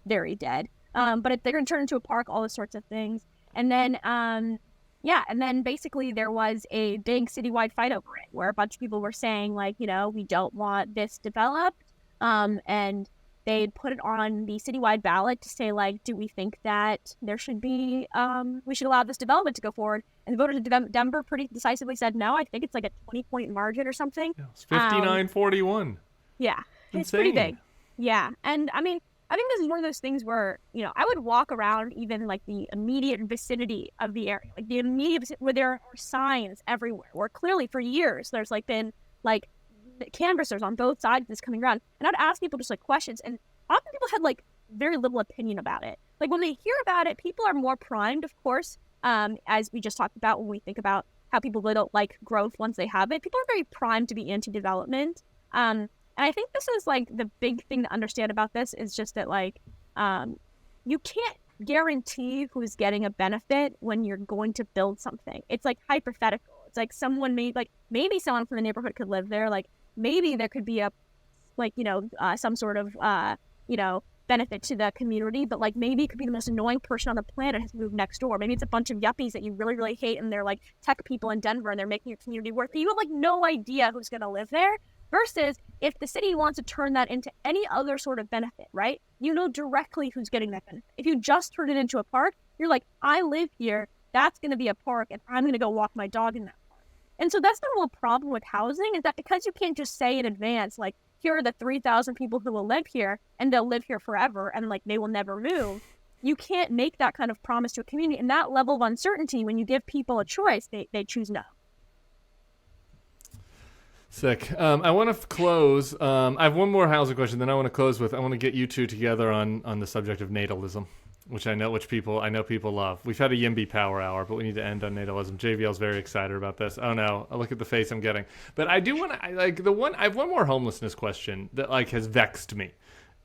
very dead. But they're going to turn it into a park. All those sorts of things. And then and then basically there was a big citywide fight over it, where a bunch of people were saying like, we don't want this developed, and they'd put it on the citywide ballot to say, like, do we think that there should be, we should allow this development to go forward? And the voters of Denver pretty decisively said no. I think it's like a 20-point margin or something. Yeah, it's 59-41. Yeah, it's pretty big. Yeah, and I mean, I think this is one of those things where, I would walk around even like the immediate vicinity of the area, like the immediate where there are signs everywhere, where clearly for years there's like been like canvassers on both sides of this coming around, and I'd ask people just like questions, and often people had like very little opinion about it. Like when they hear about it, people are more primed, of course, as we just talked about when we think about how people really don't like growth once they have it. People are very primed to be anti-development, and I think this is like the big thing to understand about this is just that like you can't guarantee who's getting a benefit when you're going to build something. It's like hypothetical. It's like someone maybe someone from the neighborhood could live there. Like maybe there could be a some sort of benefit to the community, but like maybe it could be the most annoying person on the planet has moved next door. Maybe it's a bunch of yuppies that you really, really hate, and they're like tech people in Denver, and they're making your community worse. But you have like no idea who's going to live there. Versus if the city wants to turn that into any other sort of benefit, right? You know directly who's getting that benefit. If you just turn it into a park, you're like, I live here, that's going to be a park, and I'm going to go walk my dog in that park. And so that's the real problem with housing, is that because you can't just say in advance, like, here are the 3,000 people who will live here, and they'll live here forever, and like they will never move. You can't make that kind of promise to a community. And that level of uncertainty, when you give people a choice, they choose no. Sick. I want to close. I have one more housing question. Then I want to close with. I want to get you two together on the subject of natalism, which people love. We've had a YIMBY power hour, but we need to end on natalism. JVL's very excited about this. Oh no, look at the face I'm getting. But I do want to. I have one more homelessness question that like has vexed me,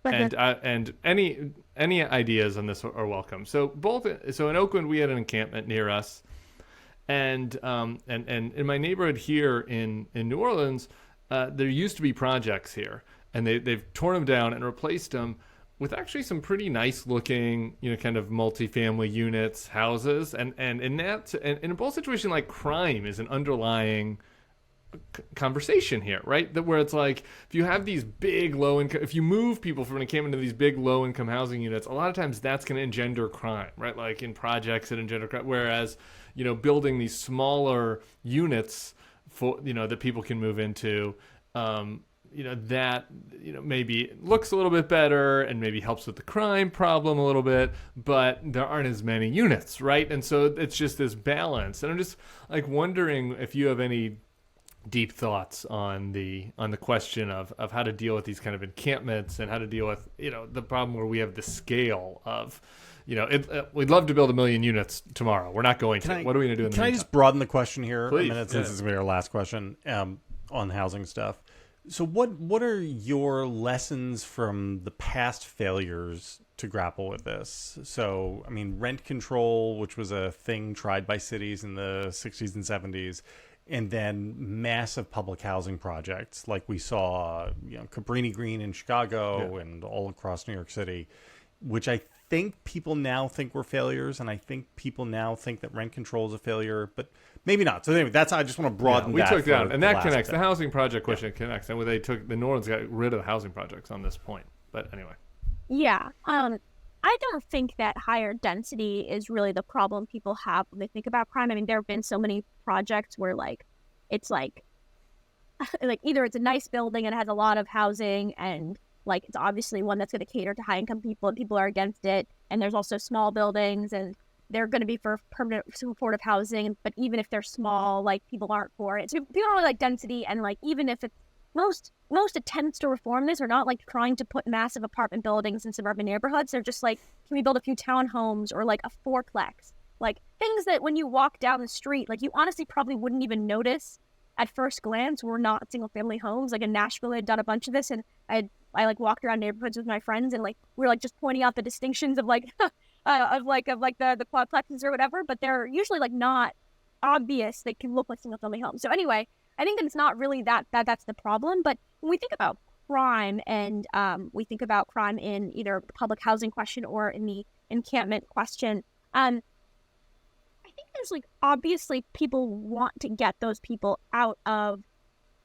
and any ideas on this are welcome. So in Oakland we had an encampment near us. And in my neighborhood here in New Orleans, there used to be projects here, and they've torn them down and replaced them with actually some pretty nice looking, kind of multifamily units, houses, and in both situations, like crime is an underlying conversation here, right? That where it's like if you have these big low income, if you move people from an encampment to these big low income housing units, a lot of times that's going to engender crime, right? Like in projects it engender crime, whereas building these smaller units for that people can move into, that maybe looks a little bit better and maybe helps with the crime problem a little bit, but there aren't as many units, right? And so it's just this balance. And I'm just like wondering if you have any deep thoughts on the question of how to deal with these kind of encampments and how to deal with the problem where we have the scale of we'd love to build 1 million units tomorrow. We're not going to. What are we going to do in the meantime? Can I just broaden the question here Please, a minute, since it's going to be our last question on housing stuff? So what are your lessons from the past failures to grapple with this? So, I mean, rent control, which was a thing tried by cities in the 60s and 70s, and then massive public housing projects like we saw, Cabrini Green in Chicago and all across New York City, which I think people now think were failures, and I think people now think that rent control is a failure, but maybe not. So anyway, I just want to broaden that. We took that, and that connects. The housing project question connects, and the New Orleans got rid of the housing projects on this point. But anyway. Yeah. I don't think that higher density is really the problem people have when they think about crime. I mean, there have been so many projects where it's like either it's a nice building and it has a lot of housing, and like it's obviously one that's going to cater to high income people and people are against it. And there's also small buildings and they're going to be for permanent supportive housing. But even if they're small, like people aren't for it. So people don't really like density. And like, even if it's most attempts to reform this are not like trying to put massive apartment buildings in suburban neighborhoods. They're just like, can we build a few townhomes or like a fourplex? Like things that when you walk down the street, like you honestly probably wouldn't even notice at first glance were not single family homes. Like in Nashville, I had done a bunch of this, and I like walked around neighborhoods with my friends, and like we were like just pointing out the distinctions of like the quadplexes or whatever, but they're usually like not obvious. They can look like single family homes. So anyway, I think that it's not really that's the problem. But when we think about crime and we think about crime in either the public housing question or in the encampment question, I think there's like obviously people want to get those people out of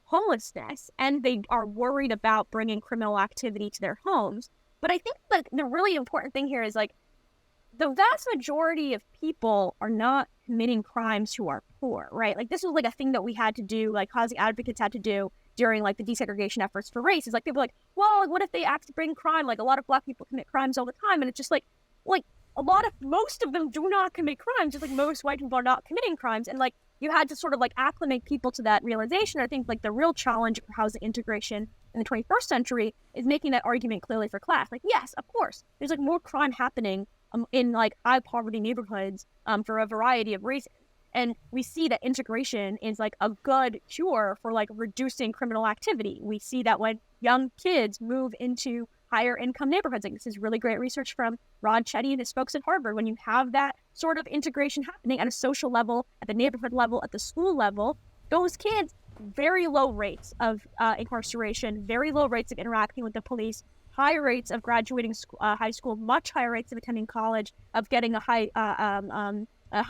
homelessness and they are worried about bringing criminal activity to their homes. But I think that the really important thing here is like the vast majority of people are not committing crimes who are poor, right? Like this was like a thing that we had to do, like housing advocates had to do during like the desegregation efforts for race. Is like people are like, well, what if they act to bring crime? Like a lot of Black people commit crimes all the time, and it's just like most of them do not commit crimes, just like most white people are not committing crimes. And like you had to sort of like acclimate people to that realization. I think like the real challenge for housing integration in the 21st century is making that argument clearly for class. Like, yes, of course, there's like more crime happening in like high poverty neighborhoods for a variety of reasons. And we see that integration is like a good cure for like reducing criminal activity. We see that when young kids move into higher income neighborhoods. Like, this is really great research from Rod Chetty and his folks at Harvard. When you have that sort of integration happening at a social level, at the neighborhood level, at the school level, those kids, very low rates of incarceration, very low rates of interacting with the police, high rates of graduating high school, much higher rates of attending college, of getting a high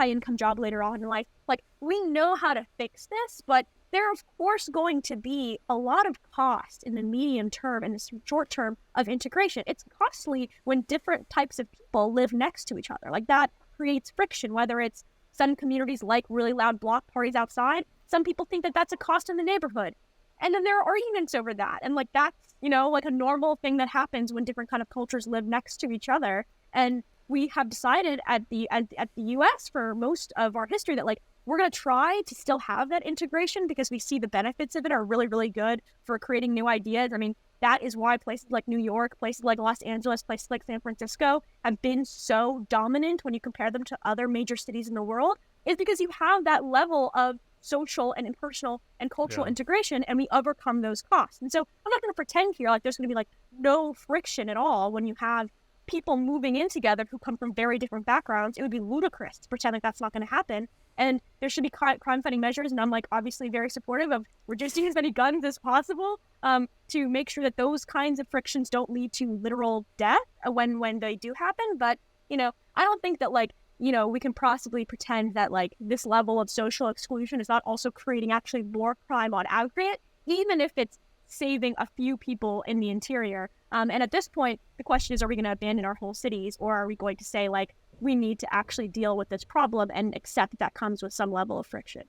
income job later on in life. Like, we know how to fix this, but there are, of course, going to be a lot of cost in the medium term and the short term of integration. It's costly when different types of people live next to each other. Like, that creates friction, whether it's some communities like really loud block parties outside. Some people think that that's a cost in the neighborhood. And then there are arguments over that. And like, that's, like a normal thing that happens when different kind of cultures live next to each other. And we have decided at the US for most of our history that like, we're going to try to still have that integration because we see the benefits of it are really, really good for creating new ideas. I mean, that is why places like New York, places like Los Angeles, places like San Francisco have been so dominant when you compare them to other major cities in the world, is because you have that level of social and impersonal and cultural integration, and we overcome those costs. And so I'm not going to pretend here like there's going to be like no friction at all when you have people moving in together who come from very different backgrounds. It would be ludicrous to pretend like that's not going to happen. And there should be crime fighting measures, and I'm like obviously very supportive of reducing as many guns as possible to make sure that those kinds of frictions don't lead to literal death when they do happen. But I don't think that like we can possibly pretend that like this level of social exclusion is not also creating actually more crime on aggregate, even if it's saving a few people in the interior. And at this point, the question is, are we going to abandon our whole cities, or are we going to say like, we need to actually deal with this problem and accept that comes with some level of friction?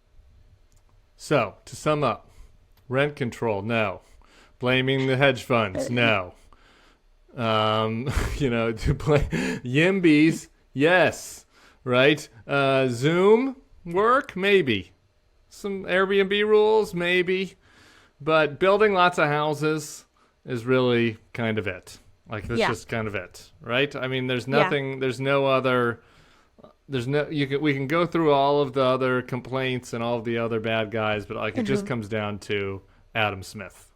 So, to sum up, rent control, no. Blaming the hedge funds, no. To play YIMBYs, yes. Right? Zoom work, maybe. Some Airbnb rules, maybe. But building lots of houses is really kind of it. Like, that's just kind of it, right? I mean, there's nothing, there's no other, we can go through all of the other complaints and all of the other bad guys, but like, it just comes down to Adam Smith.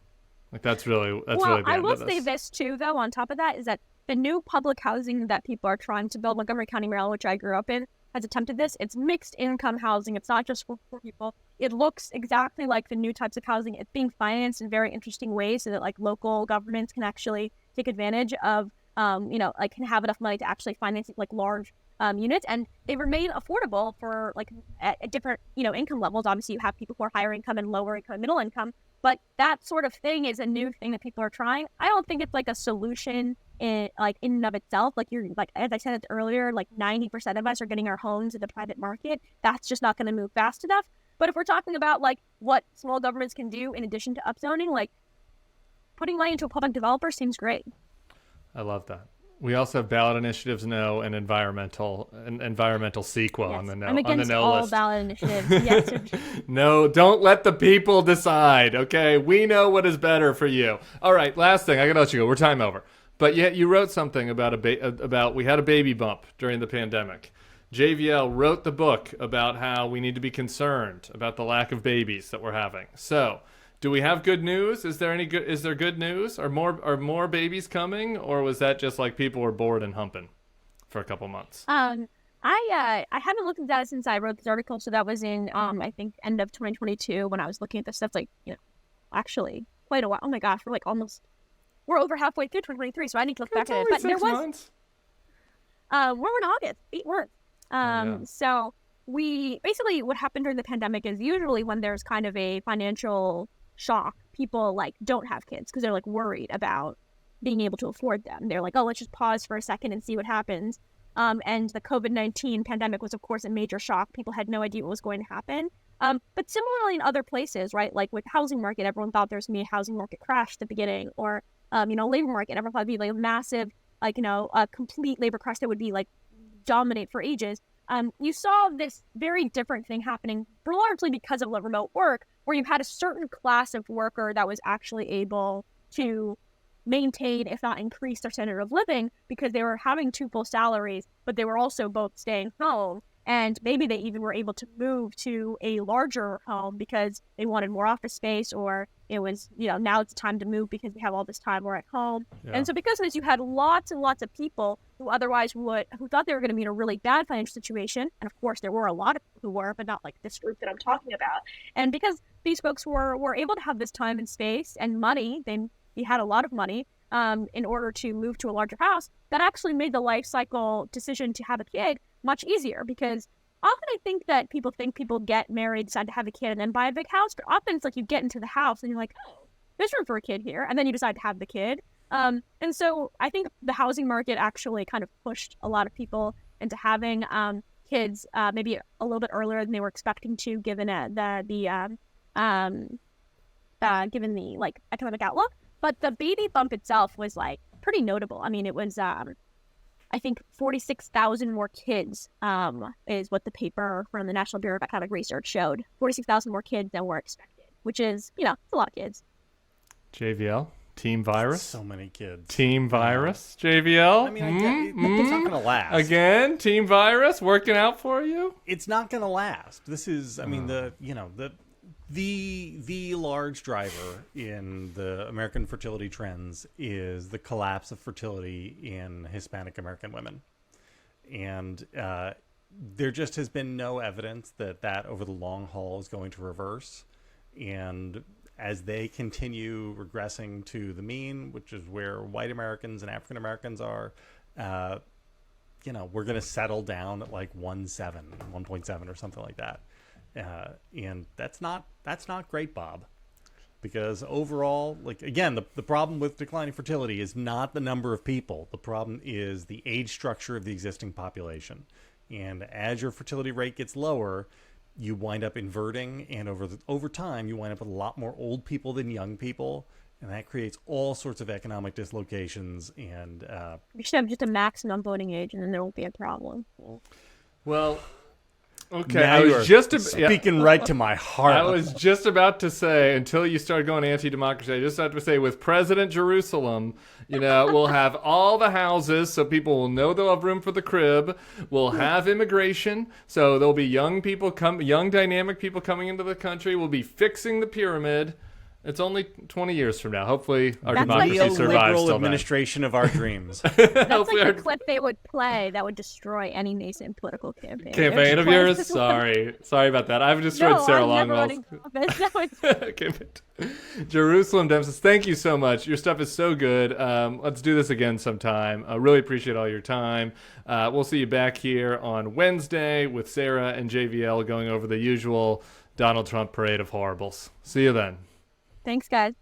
Like, that's really the end of this. I will say this too, though, on top of that, is that the new public housing that people are trying to build, Montgomery County, Maryland, which I grew up in, has attempted this. It's mixed income housing. It's not just for poor people. It looks exactly like the new types of housing. It's being financed in very interesting ways so that like local governments can actually take advantage of, can have enough money to actually finance like large units, and they remain affordable for like at different income levels. Obviously, you have people who are higher income and lower income, middle income, but that sort of thing is a new thing that people are trying. I don't think it's like a solution in and of itself. Like, you're like, as I said earlier, like 90% of us are getting our homes in the private market. That's just not going to move fast enough. But if we're talking about like what small governments can do in addition to upzoning, like putting money into a public developer seems great. I love that. We also have ballot initiatives no, and environmental sequel on the no. I'm against on the no all list. Ballot initiatives. Yes. No, don't let the people decide. Okay, we know what is better for you. All right, last thing. I gotta let you go. We're time over. But yet you wrote something about we had a baby bump during the pandemic. JVL wrote the book about how we need to be concerned about the lack of babies that we're having. So, do we have good news? Is there good news? Are more babies coming, or was that just like people were bored and humping for a couple months? I haven't looked at that since I wrote this article, so that was in I think end of 2022 when I was looking at this stuff. Like, actually quite a while. Oh my gosh, we're over halfway through 2023, so I need to look back at it. But there was months. we're in August, 8 months. So we basically, what happened during the pandemic is usually when there's kind of a financial shock, people like don't have kids because they're like worried about being able to afford them. They're like, oh, let's just pause for a second and see what happens. And the COVID-19 pandemic was, of course, a major shock. People had no idea what was going to happen. But similarly in other places, right? Like with housing market, everyone thought there was going to be a housing market crash at the beginning, or labor market, everyone thought it'd be like a massive, a complete labor crash that would be like dominate for ages. You saw this very different thing happening largely because of remote work, where you had a certain class of worker that was actually able to maintain, if not increase, their standard of living because they were having 2 full salaries, but they were also both staying home. And maybe they even were able to move to a larger home because they wanted more office space, or it was, now it's time to move because we have all this time, we're at home. Yeah. And so because of this, you had lots and lots of people who otherwise who thought they were going to be in a really bad financial situation. And of course, there were a lot of people who were, but not like this group that I'm talking about. And because these folks were able to have this time and space and money, they had a lot of money in order to move to a larger house, that actually made the life cycle decision to have a kid much easier. Because often I think that people get married, decide to have a kid, and then buy a big house. But often it's like you get into the house and you're like, oh, there's room for a kid here. And then you decide to have the kid. And so I think the housing market actually kind of pushed a lot of people into having kids maybe a little bit earlier than they were expecting to, given the like economic outlook. But the baby bump itself was like pretty notable. I mean, it was I think 46,000 more kids is what the paper from the National Bureau of Economic Research showed. 46,000 more kids than were expected, which is, it's a lot of kids. JVL, Team Virus. So many kids. Team Virus, JVL. I mean, it's not going to last. Again, Team Virus working out for you? It's not going to last. This is, I mean, the large driver in the American fertility trends is the collapse of fertility in Hispanic American women. And there just has been no evidence that over the long haul is going to reverse. And as they continue regressing to the mean, which is where white Americans and African Americans are, we're going to settle down at like 1.7 or something like that. And that's not great, Bob, because overall, like, again, the problem with declining fertility is not the number of people. The problem is the age structure of the existing population. And as your fertility rate gets lower, you wind up inverting, and over time, you wind up with a lot more old people than young people. And that creates all sorts of economic dislocations. And we should have just a maximum voting age, and then there won't be a problem. Well, okay, now I was just speaking right to my heart. I was just about to say, until you started going anti-democracy, I just have to say, with President Jerusalem, we'll have all the houses, so people will know they'll have room for the crib. We'll have immigration, so there'll be young dynamic people coming into the country. We'll be fixing the pyramid. It's only 20 years from now. Hopefully, our democracy survives till then. Administration of our dreams. That's like the clip they would play that would destroy any nascent political campaign. Campaign of yours? Sorry about that. I've destroyed Sarah Longwell's. Jerusalem Demsas, thank you so much. Your stuff is so good. Let's do this again sometime. I really appreciate all your time. We'll see you back here on Wednesday with Sarah and JVL going over the usual Donald Trump parade of horribles. See you then. Thanks, guys.